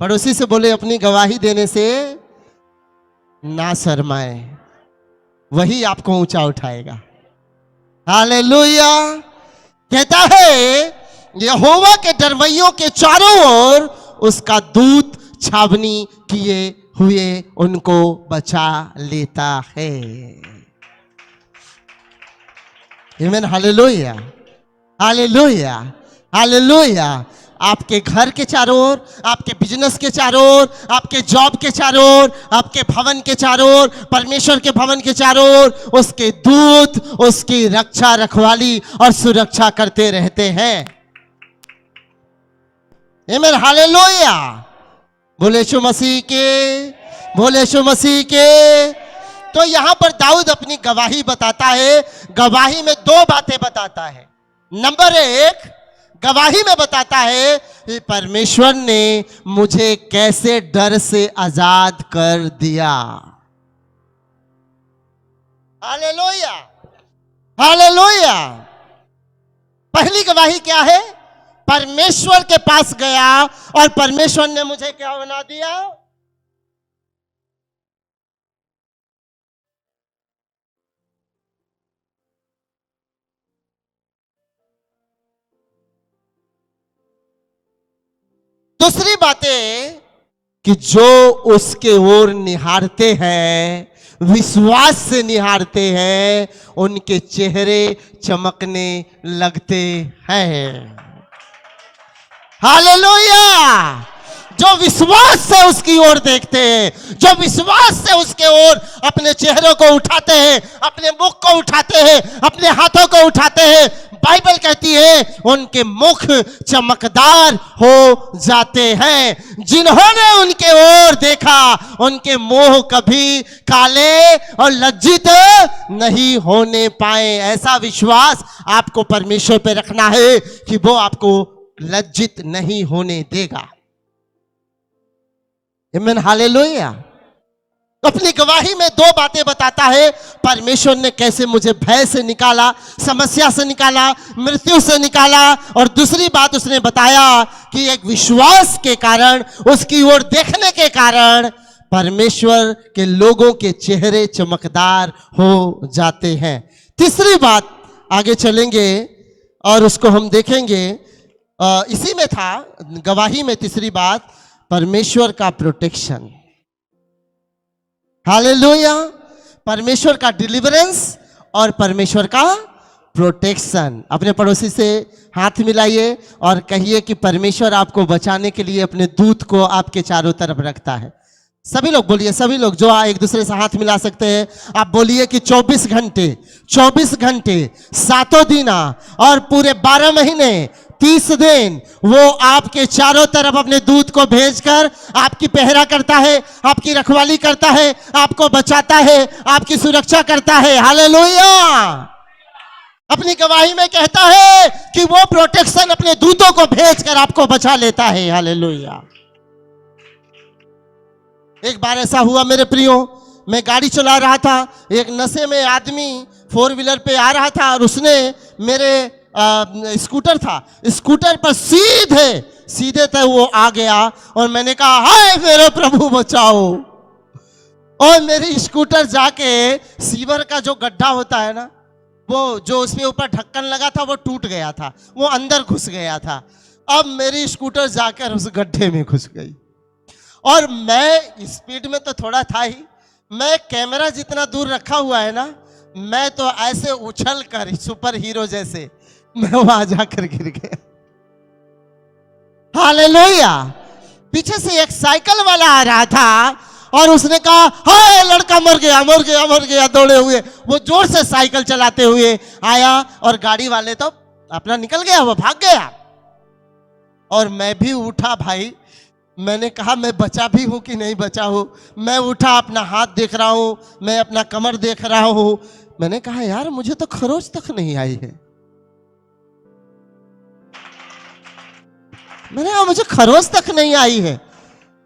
पड़ोसी से बोले, अपनी गवाही देने से ना शर्माए, वही आपको ऊंचा उठाएगा। हालेलुया। कहता है यहोवा के डरवैयों के चारों ओर उसका दूत छावनी किए हुए उनको बचा लेता है। आमीन, हालेलुया, हालेलुया, हालेलुया। आपके घर के चारों ओर, आपके बिजनेस के चारों ओर, आपके जॉब के चारों ओर, आपके भवन के चारों ओर, परमेश्वर के भवन के चारों ओर उसके दूत उसकी रक्षा, रखवाली और सुरक्षा करते रहते हैं। आमीन, हालेलुया। बोले यीशु मसीह के, बोले यीशु मसीह के। तो यहां पर दाऊद अपनी गवाही बताता है। गवाही में दो बातें बताता है। नंबर एक, गवाही में बताता है कि परमेश्वर ने मुझे कैसे डर से आजाद कर दिया। Hallelujah, hallelujah. पहली गवाही क्या है? परमेश्वर के पास गया और परमेश्वर ने मुझे क्या बना दिया? दूसरी बात है कि जो उसके ओर निहारते हैं, विश्वास से निहारते हैं, उनके चेहरे चमकने लगते हैं। हालेलुया। जो विश्वास से उसकी ओर देखते हैं, जो विश्वास से उसके ओर अपने चेहरों को उठाते हैं, अपने मुख को उठाते हैं, अपने हाथों को उठाते हैं, बाइबल कहती है उनके मुख चमकदार हो जाते हैं। जिन्होंने उनके ओर देखा उनके मुंह कभी काले और लज्जित नहीं होने पाए। ऐसा विश्वास आपको परमेश्वर पे रखना है कि वो आपको लज्जित नहीं होने देगा। आमीन, हालेलुया। अपनी गवाही में दो बातें बताता है। परमेश्वर ने कैसे मुझे भय से निकाला, समस्या से निकाला, मृत्यु से निकाला। और दूसरी बात उसने बताया कि एक विश्वास के कारण, उसकी ओर देखने के कारण परमेश्वर के लोगों के चेहरे चमकदार हो जाते हैं। तीसरी बात, आगे चलेंगे और उसको हम देखेंगे। इसी में था गवाही में तीसरी बात, परमेश्वर का प्रोटेक्शन। हालेलुया। परमेश्वर का डिलीवरेंस और परमेश्वर का प्रोटेक्शन। अपने पड़ोसी से हाथ मिलाइए और कहिए कि परमेश्वर आपको बचाने के लिए अपने दूत को आपके चारों तरफ रखता है। सभी लोग बोलिए, सभी लोग जो एक दूसरे से हाथ मिला सकते हैं, आप बोलिए कि 24 घंटे, 24 घंटे, 7 दिन और पूरे 12 महीने, 30 दिन वो आपके चारों तरफ अपने दूत को भेजकर आपकी पहरा करता है, आपकी रखवाली करता है, आपको बचाता है, आपकी सुरक्षा करता है। हालेलुया। अपनी गवाही में कहता है कि वो प्रोटेक्शन अपने दूतों को भेजकर आपको बचा लेता है। हालेलुया। एक बार ऐसा हुआ मेरे प्रियो, मैं गाड़ी चला रहा था, एक नशे में आदमी 4 व्हीलर पे आ रहा था और उसने मेरे स्कूटर था, स्कूटर पर सीधे तक वो आ गया और मैंने कहा हाय मेरे प्रभु बचाओ। और मेरी स्कूटर जाके सीवर का जो गड्ढा होता है ना, वो जो उसके ऊपर ढक्कन लगा था वो टूट गया था, वो अंदर घुस गया था। अब मेरी स्कूटर जाकर उस गड्ढे में घुस गई और मैं स्पीड में तो थोड़ा था ही, मैं कैमरा जितना दूर रखा हुआ है ना, मैं तो ऐसे उछल कर सुपर हीरो जैसे मैं वहां जाकर गिर गया। हालेलुया। पीछे से एक साइकिल वाला आ रहा था और उसने कहा हाय लड़का मर गया, मर गया, मर गया। दौड़े हुए वो जोर से साइकिल चलाते हुए आया और गाड़ी वाले तो अपना निकल गया, वो भाग गया। और मैं भी उठा भाई, मैंने कहा मैं बचा भी हूं कि नहीं बचा हूं। मैं उठा, अपना हाथ देख रहा हूं, मैं अपना कमर देख रहा हूं। मैंने कहा यार मुझे तो खरोच तक नहीं आई है। मैंने कहा मुझे खरोच तक नहीं आई है।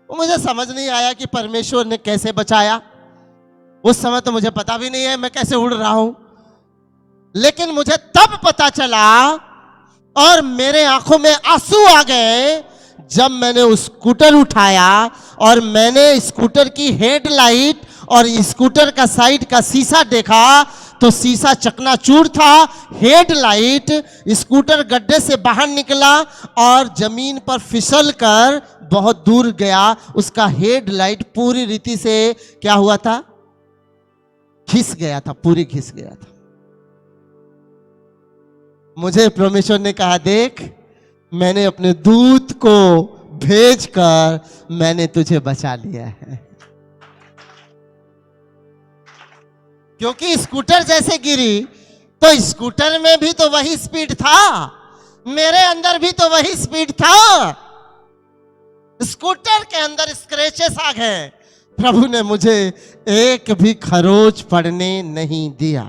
वो मुझे समझ नहीं आया कि परमेश्वर ने कैसे बचाया। उस समय तो मुझे पता भी नहीं है मैं कैसे उड़ रहा हूं, लेकिन मुझे तब पता चला और मेरे आंखों में आंसू आ गए जब मैंने उस स्कूटर उठाया और मैंने स्कूटर की हेडलाइट और स्कूटर का साइड का शीशा देखा तो शीशा चकनाचूर था। हेडलाइट स्कूटर गड्ढे से बाहर निकला और जमीन पर फिसल कर बहुत दूर गया। उसका हेडलाइट पूरी रीति से क्या हुआ था? घिस गया था, पूरी घिस गया था। मुझे परमेश्वर ने कहा, देख मैंने अपने दूत को भेजकर मैंने तुझे बचा लिया है। क्योंकि स्कूटर जैसे गिरी तो स्कूटर में भी तो वही स्पीड था, मेरे अंदर भी तो वही स्पीड था। स्कूटर के अंदर स्क्रैचेस आ गए, प्रभु ने मुझे एक भी खरोच पड़ने नहीं दिया।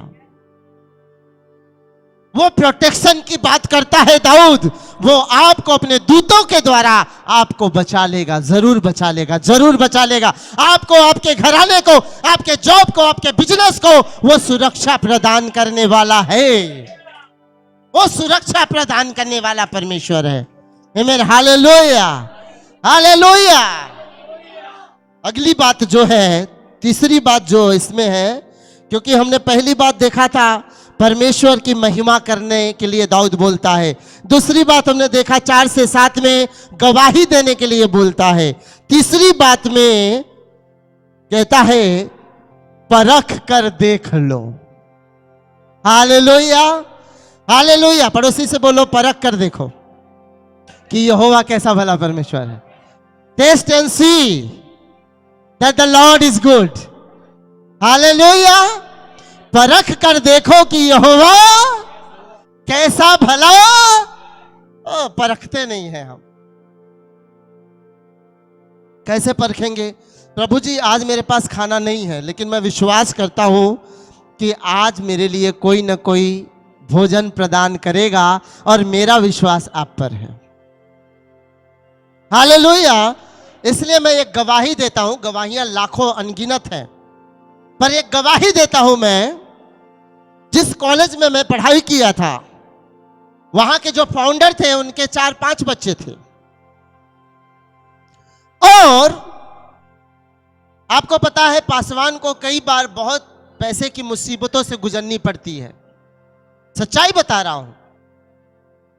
वो प्रोटेक्शन की बात करता है दाऊद। वो आपको अपने दूतों के द्वारा आपको बचा लेगा, जरूर बचा लेगा, जरूर बचा लेगा। आपको, आपके घराने को, आपके जॉब को, आपके बिजनेस को वो सुरक्षा प्रदान करने वाला है। वो सुरक्षा प्रदान करने वाला परमेश्वर है। आमीन, हालेलुया, हालेलुया। अगली बात जो है, तीसरी बात जो इसमें है, क्योंकि हमने पहली बात देखा था परमेश्वर की महिमा करने के लिए दाऊद बोलता है। दूसरी बात हमने देखा 4 से 7 में गवाही देने के लिए बोलता है। तीसरी बात में कहता है परख कर देख लो। Hallelujah, hallelujah. पड़ोसी से बोलो परख कर देखो कि यहोवा कैसा भला परमेश्वर है। Taste and see that the Lord is good. Hallelujah. परख कर देखो कि यहोवा कैसा भला। परखते नहीं है हम। कैसे परखेंगे? प्रभु जी आज मेरे पास खाना नहीं है, लेकिन मैं विश्वास करता हूं कि आज मेरे लिए कोई ना कोई भोजन प्रदान करेगा और मेरा विश्वास आप पर है। हालेलुया। इसलिए मैं एक गवाही देता हूं। गवाहियां लाखों अनगिनत हैं, पर एक गवाही देता हूं मैं। जिस कॉलेज में मैं पढ़ाई किया था, वहां के जो फाउंडर थे उनके 4-5 बच्चे थे, और आपको पता है पासवान को कई बार बहुत पैसे की मुसीबतों से गुजरनी पड़ती है। सच्चाई बता रहा हूं।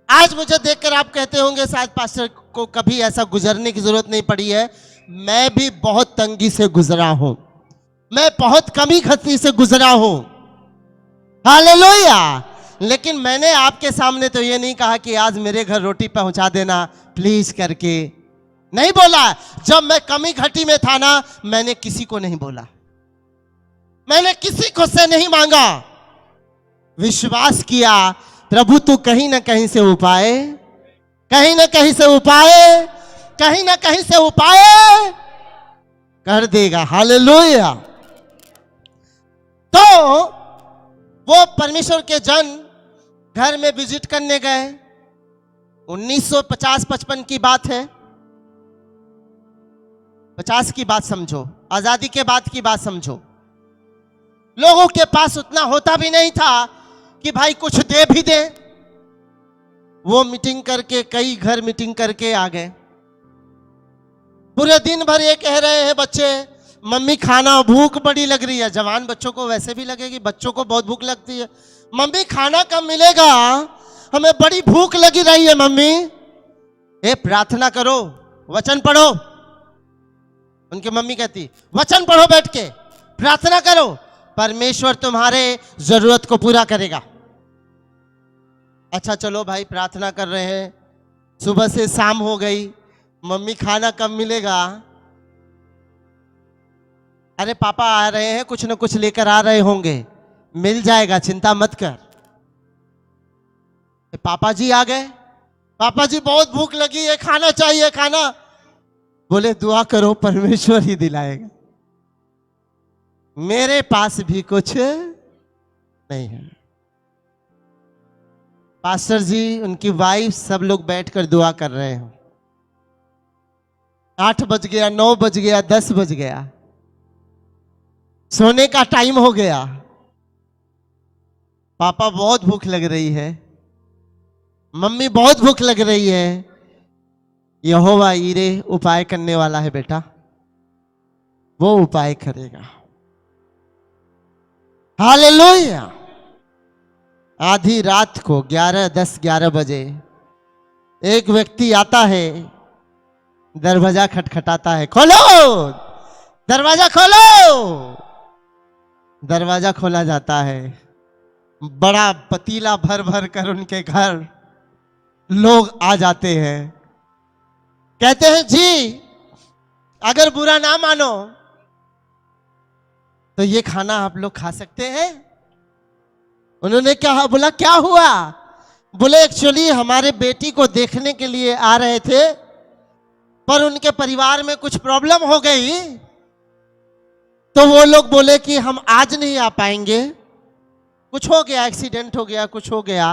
आज मुझे देखकर आप कहते होंगे शायद पास्टर को कभी ऐसा गुजरने की जरूरत नहीं पड़ी है। मैं भी बहुत तंगी से गुजरा हूं, मैं बहुत कमी खस्ती से गुजरा हूं। हालेलुया। लेकिन मैंने आपके सामने तो ये नहीं कहा कि आज मेरे घर रोटी पहुंचा देना प्लीज करके, नहीं बोला। जब मैं कमी घटी में था ना, मैंने किसी को नहीं बोला, मैंने किसी को से नहीं मांगा। विश्वास किया प्रभु तू कहीं ना कहीं से उपाय, कहीं ना कहीं से उपाय, कहीं ना कहीं से उपाय कर देगा। हालेलुया। तो वो परमेश्वर के जन घर में विजिट करने गए। 1950-55 की बात है। 50 की बात समझो, आजादी के बाद की बात समझो। लोगों के पास उतना होता भी नहीं था कि भाई कुछ दे भी दे। वो मीटिंग करके, कई घर मीटिंग करके आ गए। पूरे दिन भर ये कह रहे हैं बच्चे, मम्मी खाना, भूख बड़ी लग रही है। जवान बच्चों को वैसे भी लगेगी, बच्चों को बहुत भूख लगती है। मम्मी खाना कब मिलेगा, हमें बड़ी भूख लगी रही है मम्मी। ए प्रार्थना करो, वचन पढ़ो। उनकी मम्मी कहती वचन पढ़ो, बैठ के प्रार्थना करो, परमेश्वर तुम्हारे जरूरत को पूरा करेगा। अच्छा चलो भाई, प्रार्थना कर रहे हैं। सुबह से शाम हो गई, मम्मी खाना कब मिलेगा? अरे पापा आ रहे हैं, कुछ न कुछ लेकर आ रहे होंगे, मिल जाएगा, चिंता मत कर। पापा जी आ गए। पापा जी बहुत भूख लगी है, खाना चाहिए, खाना। बोले दुआ करो, परमेश्वर ही दिलाएगा, मेरे पास भी कुछ नहीं है। पास्टर जी, उनकी वाइफ, सब लोग बैठकर दुआ कर रहे हैं। 8 बज गया, 9 बज गया, 10 बज गया, सोने का टाइम हो गया। पापा बहुत भूख लग रही है, मम्मी बहुत भूख लग रही है। यहोवा ईरे उपाय करने वाला है बेटा, वो उपाय करेगा। हालेलुया। आधी रात को 11 बजे एक व्यक्ति आता है, दरवाजा खटखटाता है, खोलो दरवाजा खोलो। दरवाजा खोला जाता है, बड़ा पतीला भर भर कर उनके घर लोग आ जाते हैं। कहते हैं जी अगर बुरा ना मानो तो ये खाना आप लोग खा सकते हैं। उन्होंने क्या बोला, क्या हुआ? बोले एक्चुअली हमारे बेटी को देखने के लिए आ रहे थे, पर उनके परिवार में कुछ प्रॉब्लम हो गई, तो वो लोग बोले कि हम आज नहीं आ पाएंगे, कुछ हो गया, एक्सीडेंट हो गया, कुछ हो गया,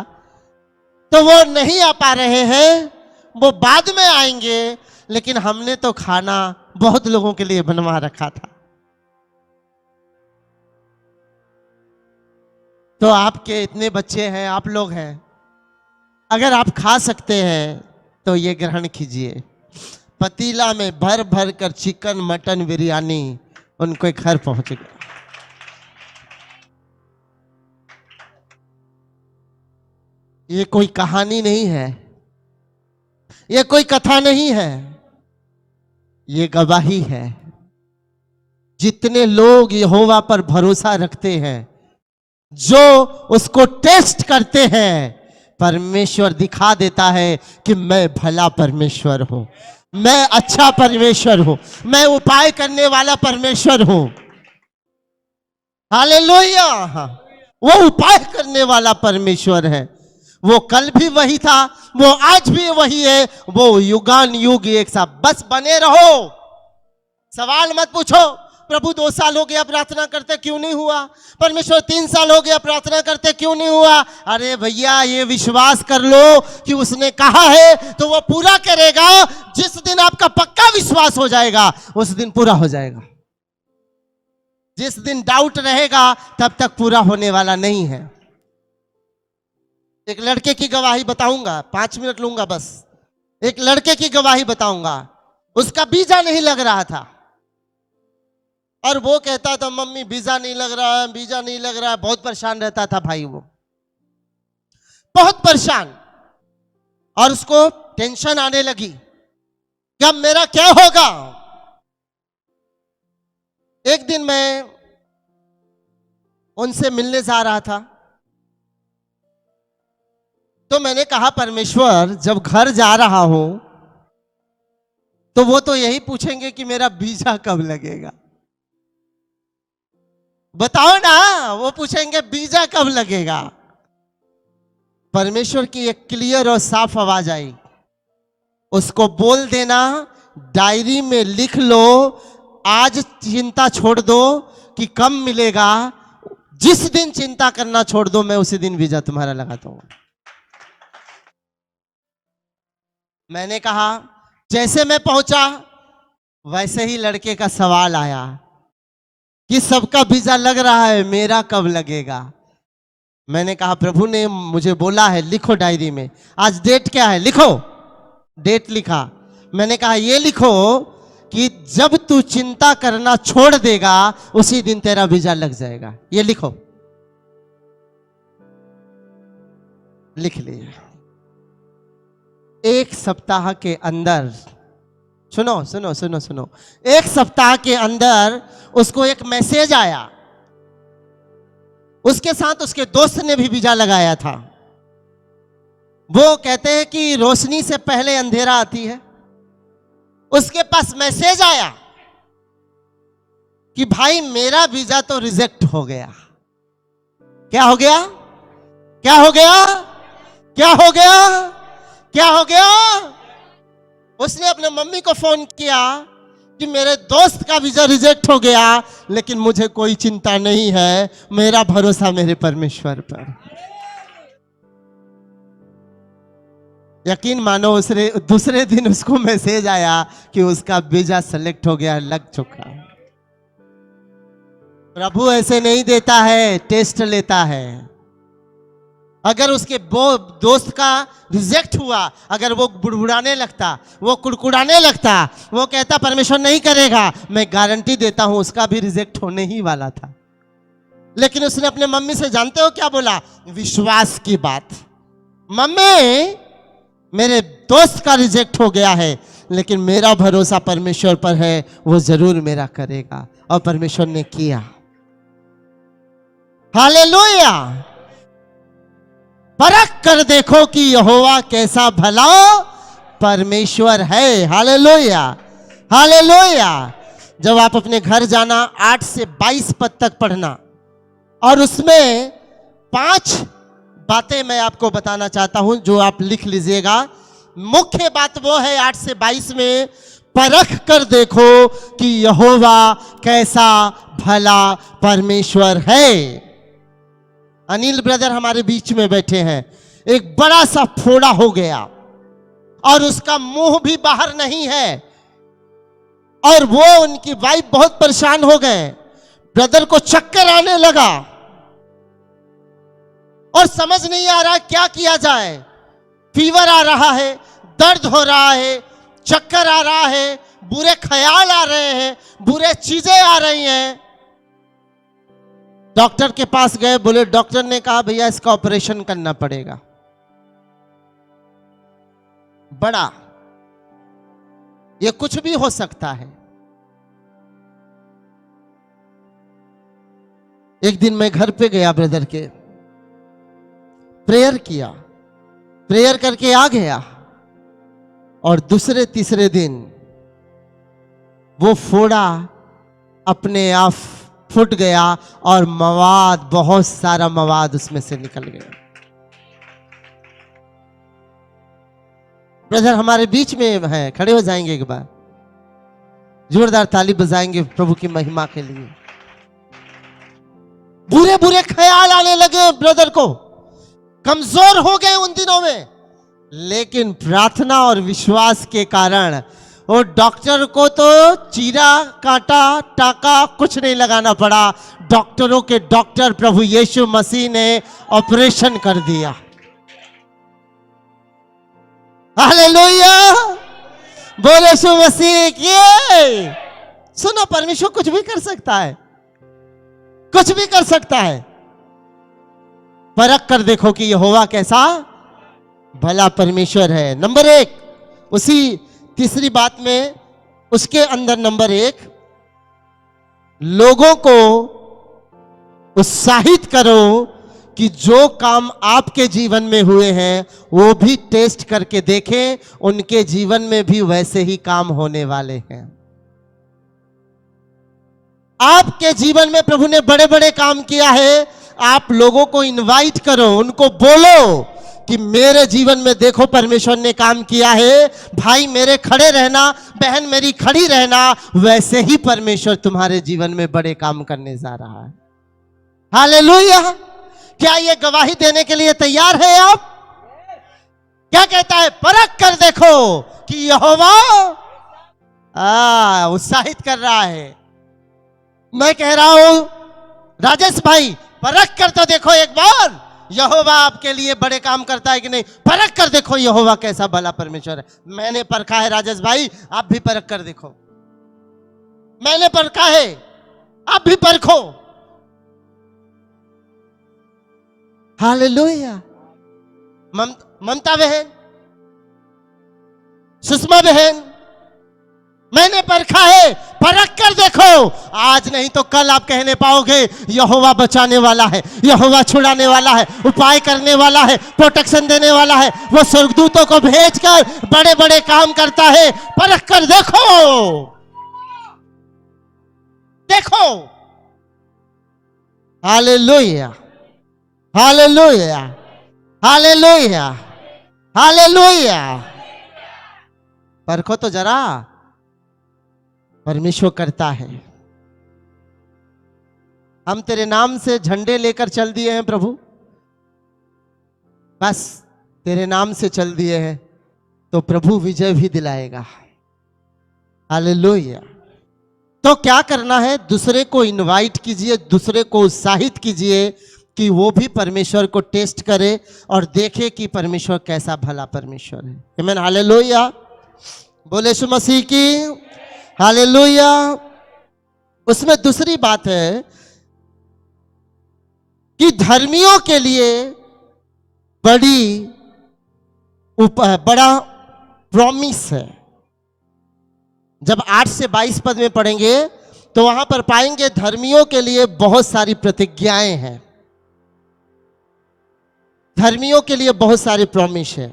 तो वो नहीं आ पा रहे हैं, वो बाद में आएंगे, लेकिन हमने तो खाना बहुत लोगों के लिए बनवा रखा था। तो आपके इतने बच्चे हैं, आप लोग हैं, अगर आप खा सकते हैं तो ये ग्रहण कीजिए। पतीला में भर भर कर चिकन मटन बिरयानी उनके घर पहुंच गया। ये कोई कहानी नहीं है, ये कोई कथा नहीं है, ये गवाही है। जितने लोग यहोवा पर भरोसा रखते हैं, जो उसको टेस्ट करते हैं, परमेश्वर दिखा देता है कि मैं भला परमेश्वर हूं, मैं अच्छा परमेश्वर हूं, मैं उपाय करने वाला परमेश्वर हूं। हालेलुया। वो उपाय करने वाला परमेश्वर है। वो कल भी वही था, वो आज भी वही है, वो युगान युग एक साथ। बस बने रहो, सवाल मत पूछो प्रभु 2 साल हो गया प्रार्थना करते क्यों नहीं हुआ, परमेश्वर 3 साल हो गया प्रार्थना करते क्यों नहीं हुआ। अरे भैया ये विश्वास कर लो कि उसने कहा है तो वो पूरा करेगा। जिस दिन आपका पक्का विश्वास हो जाएगा उस दिन पूरा हो जाएगा। जिस दिन डाउट रहेगा तब तक पूरा होने वाला नहीं है। एक लड़के की गवाही बताऊंगा, 5 मिनट लूंगा बस। एक लड़के की गवाही बताऊंगा, उसका वीजा नहीं लग रहा था और वो कहता था मम्मी वीजा नहीं लग रहा है, वीजा नहीं लग रहा है, बहुत परेशान रहता था भाई, वो बहुत परेशान। और उसको टेंशन आने लगी कि अब मेरा क्या होगा। एक दिन मैं उनसे मिलने जा रहा था, तो मैंने कहा परमेश्वर जब घर जा रहा हूं तो वो तो यही पूछेंगे कि मेरा वीजा कब लगेगा। बताओ ना, वो पूछेंगे वीजा कब लगेगा। परमेश्वर की एक क्लियर और साफ आवाज आई, उसको बोल देना डायरी में लिख लो, आज चिंता छोड़ दो कि कब मिलेगा, जिस दिन चिंता करना छोड़ दो मैं उसी दिन वीजा तुम्हारा लगाता हूं। मैंने कहा जैसे मैं पहुंचा वैसे ही लड़के का सवाल आया कि सबका वीजा लग रहा है, मेरा कब लगेगा। मैंने कहा प्रभु ने मुझे बोला है लिखो डायरी में, आज डेट क्या है, लिखो। डेट लिखा। मैंने कहा ये लिखो कि जब तू चिंता करना छोड़ देगा उसी दिन तेरा वीजा लग जाएगा, ये लिखो। लिख लिया। एक सप्ताह के अंदर, सुनो सुनो सुनो सुनो, एक सप्ताह के अंदर उसको एक मैसेज आया। उसके साथ उसके दोस्त ने भी वीजा लगाया था। वो कहते हैं कि रोशनी से पहले अंधेरा आती है। उसके पास मैसेज आया कि भाई मेरा वीजा तो रिजेक्ट हो गया। क्या हो गया, क्या हो गया, क्या हो गया, क्या हो गया। उसने अपने मम्मी को फोन किया कि मेरे दोस्त का वीजा रिजेक्ट हो गया, लेकिन मुझे कोई चिंता नहीं है, मेरा भरोसा मेरे परमेश्वर पर। यकीन मानो दूसरे दिन उसको मैसेज आया कि उसका वीजा सेलेक्ट हो गया, लग चुका। प्रभु ऐसे नहीं देता है, टेस्ट लेता है। अगर उसके वो दोस्त का रिजेक्ट हुआ, अगर वो बुड़बुड़ाने लगता, वो कुड़कुड़ाने लगता, वो कहता परमेश्वर नहीं करेगा, मैं गारंटी देता हूं उसका भी रिजेक्ट होने ही वाला था। लेकिन उसने अपने मम्मी से जानते हो क्या बोला? विश्वास की बात। मम्मी, मेरे दोस्त का रिजेक्ट हो गया है, लेकिन मेरा भरोसा परमेश्वर पर है, वो जरूर मेरा करेगा। और परमेश्वर ने किया। हालेलुया। परख कर देखो कि यहोवा कैसा भला परमेश्वर है। Hallelujah, hallelujah. जब आप अपने घर जाना, 8 से 22 पद तक पढ़ना, और उसमें 5 बातें मैं आपको बताना चाहता हूं जो आप लिख लीजिएगा। मुख्य बात वो है 8 से 22 में, परख कर देखो कि यहोवा कैसा भला परमेश्वर है। अनिल ब्रदर हमारे बीच में बैठे हैं। एक बड़ा सा फोड़ा हो गया और उसका मुंह भी बाहर नहीं है, और वो उनकी वाइफ बहुत परेशान हो गए। ब्रदर को चक्कर आने लगा और समझ नहीं आ रहा क्या किया जाए। फीवर आ रहा है, दर्द हो रहा है, चक्कर आ रहा है, बुरे ख्याल आ रहे हैं, बुरे चीजें आ रही हैं। डॉक्टर के पास गए, बोले, डॉक्टर ने कहा भैया इसका ऑपरेशन करना पड़ेगा। बड़ा, ये कुछ भी हो सकता है। एक दिन मैं घर पे गया ब्रदर के, प्रेयर किया, प्रेयर करके आ गया, और दूसरे तीसरे दिन वो फोड़ा अपने आप फूट गया और मवाद, बहुत सारा मवाद उसमें से निकल गया। ब्रदर हमारे बीच में है, खड़े हो जाएंगे एक बार, जोरदार ताली बजाएंगे प्रभु की महिमा के लिए। बुरे बुरे ख्याल आने लगे ब्रदर को, कमजोर हो गए उन दिनों में, लेकिन प्रार्थना और विश्वास के कारण वो डॉक्टर को तो चीरा काटा टाका कुछ नहीं लगाना पड़ा। डॉक्टरों के डॉक्टर प्रभु यीशु मसीह ने ऑपरेशन कर दिया। हालेलुया, बोले यीशु मसीह की। सुनो, परमेश्वर कुछ भी कर सकता है, कुछ भी कर सकता है। परख कर देखो कि यहोवा कैसा भला परमेश्वर है। नंबर 1, उसी तीसरी बात में, उसके अंदर नंबर 1, लोगों को उत्साहित करो कि जो काम आपके जीवन में हुए हैं वो भी टेस्ट करके देखें, उनके जीवन में भी वैसे ही काम होने वाले हैं। आपके जीवन में प्रभु ने बड़े बड़े काम किया है, आप लोगों को इनवाइट करो, उनको बोलो कि मेरे जीवन में देखो परमेश्वर ने काम किया है। भाई मेरे खड़े रहना, बहन मेरी खड़ी रहना, वैसे ही परमेश्वर तुम्हारे जीवन में बड़े काम करने जा रहा है। हालेलुया। क्या ये गवाही देने के लिए तैयार है आप? क्या कहता है? परख कर देखो कि यहोवा उत्साहित कर रहा है। मैं कह रहा हूं राजेश भाई, परख कर तो देखो एक बार, यहोवा आपके लिए बड़े काम करता है कि नहीं। परख कर देखो यहोवा कैसा भला परमेश्वर है। मैंने परखा है राजेश भाई, आप भी परख कर देखो। मैंने परखा है, आप भी परखो। हालेलुया। ममता बहन, सुषमा बहन, मैंने परखा है, परख कर देखो। आज नहीं तो कल आप कहने पाओगे यहोवा बचाने वाला है, यहोवा छुड़ाने वाला है, उपाय करने वाला है, प्रोटेक्शन देने वाला है, वो स्वर्गदूतों को भेजकर बड़े बड़े काम करता है। परख कर देखो, देखो। Hallelujah, hallelujah, hallelujah, hallelujah. परखो तो जरा, परमेश्वर करता है। हम तेरे नाम से झंडे लेकर चल दिए हैं प्रभु, बस तेरे नाम से चल दिए हैं तो प्रभु विजय भी दिलाएगा। हालेलुया। तो क्या करना है? दूसरे को इनवाइट कीजिए, दूसरे को उत्साहित कीजिए कि वो भी परमेश्वर को टेस्ट करे और देखे कि परमेश्वर कैसा भला परमेश्वर है। आमीन, हालेलुया। बोले यीशु मसीह की हालेलुया। उसमें दूसरी बात है, कि धर्मियों के लिए बड़ा प्रॉमिस है। जब 8 से 22 पद में पढ़ेंगे तो वहां पर पाएंगे धर्मियों के लिए बहुत सारी प्रतिज्ञाएं हैं, धर्मियों के लिए बहुत सारे प्रॉमिस है।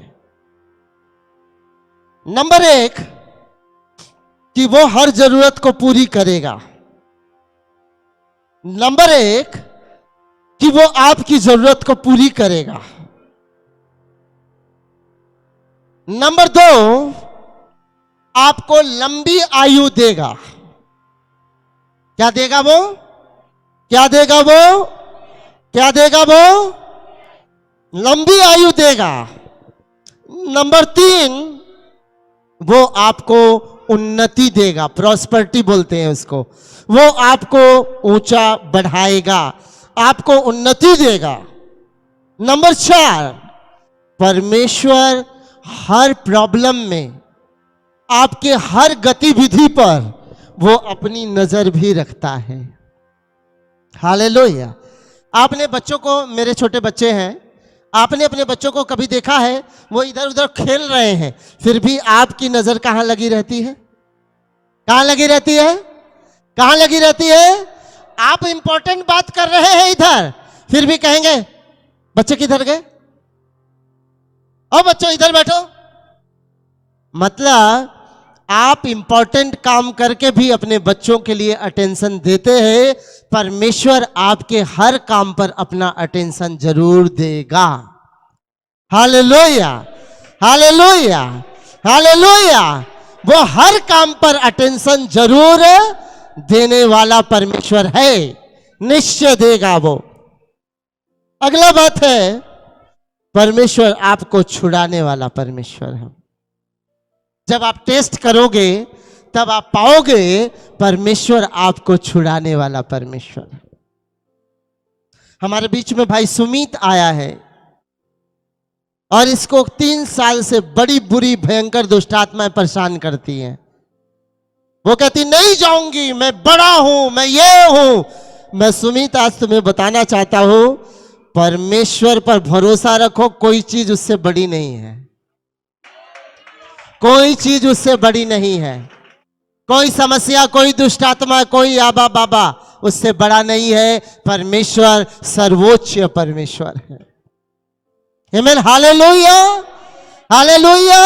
नंबर 1 कि वो हर जरूरत को पूरी करेगा। नंबर 1 कि वो आपकी जरूरत को पूरी करेगा। नंबर 2 आपको लंबी आयु देगा। क्या देगा वो? क्या देगा वो? क्या देगा वो? लंबी आयु देगा। नंबर 3 वो आपको उन्नति देगा, प्रॉस्पेरिटी बोलते हैं उसको। वो आपको ऊंचा बढ़ाएगा, आपको उन्नति देगा। नंबर 4 परमेश्वर हर प्रॉब्लम में, आपके हर गतिविधि पर वो अपनी नजर भी रखता है। हालेलुया। आपने बच्चों को, मेरे छोटे बच्चे हैं, आपने अपने बच्चों को कभी देखा है वो इधर उधर खेल रहे हैं, फिर भी आपकी नजर कहां लगी रहती है? कहां लगी रहती है? कहां लगी रहती है? आप इंपॉर्टेंट बात कर रहे हैं इधर, फिर भी कहेंगे बच्चे किधर गए? और बच्चों इधर बैठो। मतलब आप इंपॉर्टेंट काम करके भी अपने बच्चों के लिए अटेंशन देते हैं, परमेश्वर आपके हर काम पर अपना अटेंशन जरूर देगा। Hallelujah, hallelujah, hallelujah. वो हर काम पर अटेंशन जरूर देने वाला परमेश्वर है, निश्चय देगा वो। अगला बात है, परमेश्वर आपको छुड़ाने वाला परमेश्वर है। जब आप टेस्ट करोगे तब आप पाओगे परमेश्वर आपको छुड़ाने वाला परमेश्वर है। हमारे बीच में भाई सुमित आया है और इसको 3 साल से बड़ी बुरी भयंकर दुष्ट आत्माएं परेशान करती हैं। वो कहती नहीं जाऊंगी, मैं बड़ा हूं, मैं ये हूं। मैं सुमित आज तुम्हें बताना चाहता हूं, परमेश्वर पर भरोसा रखो, कोई चीज उससे बड़ी नहीं है। कोई चीज उससे बड़ी नहीं है। कोई समस्या, कोई दुष्ट आत्मा, कोई आबा बाबा उससे बड़ा नहीं है। परमेश्वर सर्वोच्च परमेश्वर है। आमीन, हालेलुया, हालेलुया,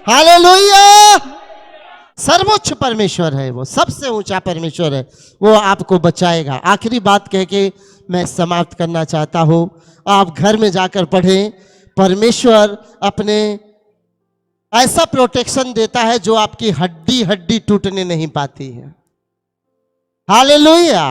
हालेलुया। सर्वोच्च परमेश्वर है, वो सबसे ऊंचा परमेश्वर है, वो आपको बचाएगा। आखिरी बात कह के मैं समाप्त करना चाहता हूं। आप घर में जाकर पढ़ें, परमेश्वर अपने ऐसा प्रोटेक्शन देता है जो आपकी हड्डी हड्डी टूटने नहीं पाती है। हालेलुया।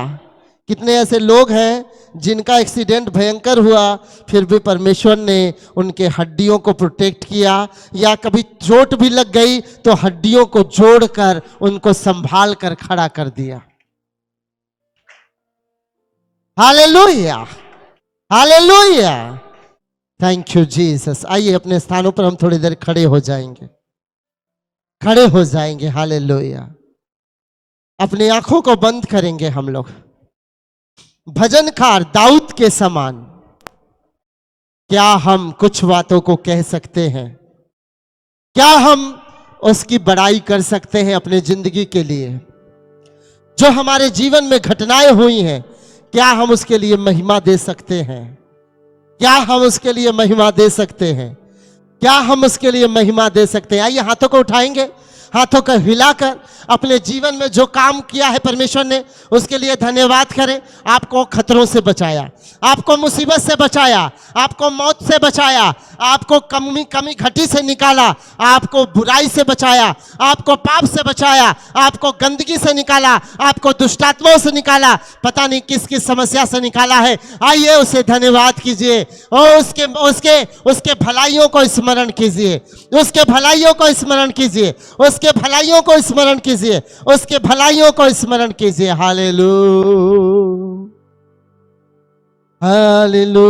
कितने ऐसे लोग हैं जिनका एक्सीडेंट भयंकर हुआ, फिर भी परमेश्वर ने उनके हड्डियों को प्रोटेक्ट किया, या कभी चोट भी लग गई तो हड्डियों को जोड़कर उनको संभाल कर खड़ा कर दिया। Hallelujah, hallelujah. Thank you Jesus. आइए अपने स्थानों पर हम थोड़ी देर खड़े हो जाएंगे, खड़े हो जाएंगे। हालेलुया। अपनी आंखों को बंद करेंगे हम लोग। भजनकार दाऊद के समान क्या हम कुछ बातों को कह सकते हैं? क्या हम उसकी बड़ाई कर सकते हैं अपने जिंदगी के लिए? जो हमारे जीवन में घटनाएं हुई हैं, क्या हम उसके लिए महिमा दे सकते हैं? क्या हम उसके लिए महिमा दे सकते हैं? क्या हम उसके लिए महिमा दे सकते हैं? आइए हाथों को उठाएंगे, हाथों को हिलाकर अपने जीवन में जो काम किया है परमेश्वर ने, उसके लिए धन्यवाद करें। आपको खतरों से बचाया, आपको मुसीबत से बचाया, आपको मौत से बचाया, आपको कमी घटी से निकाला, आपको बुराई से बचाया, आपको पाप से बचाया, आपको गंदगी से निकाला, आपको दुष्टात्माओं से निकाला, पता नहीं किस किस समस्या से निकाला है। आइए उसे धन्यवाद कीजिए और उसके भलाइयों को स्मरण कीजिए, उसके भलाइयों को स्मरण कीजिए, उसके भलाइयों को स्मरण कीजिए, उसके भलाइयों को स्मरण कीजिए। Hallelujah, hallelujah,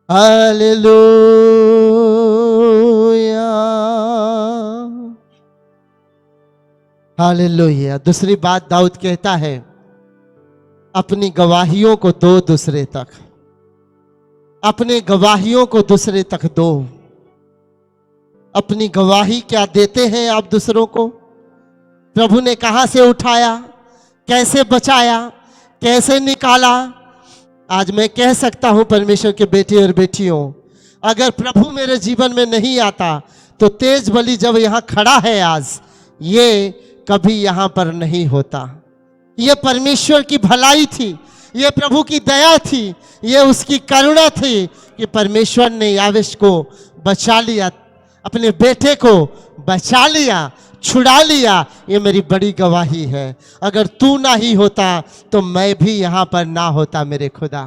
hallelujah, hallelujah. दूसरी बात दाऊद कहता है अपनी गवाहियों को दो दूसरे तक, अपने गवाहियों को दूसरे तक दो। अपनी गवाही क्या देते हैं आप दूसरों को? प्रभु ने कहां से उठाया, कैसे बचाया, कैसे निकाला। आज मैं कह सकता हूं परमेश्वर के बेटे और बेटियों, अगर प्रभु मेरे जीवन में नहीं आता तो तेज बलि जब यहां खड़ा है आज, ये कभी यहां पर नहीं होता। ये परमेश्वर की भलाई थी, ये प्रभु की दया थी, ये उसकी करुणा थी कि परमेश्वर ने यावेश को बचा लिया, अपने बेटे को बचा लिया, छुड़ा लिया। ये मेरी बड़ी गवाही है। अगर तू ना ही होता तो मैं भी यहां पर ना होता मेरे खुदा।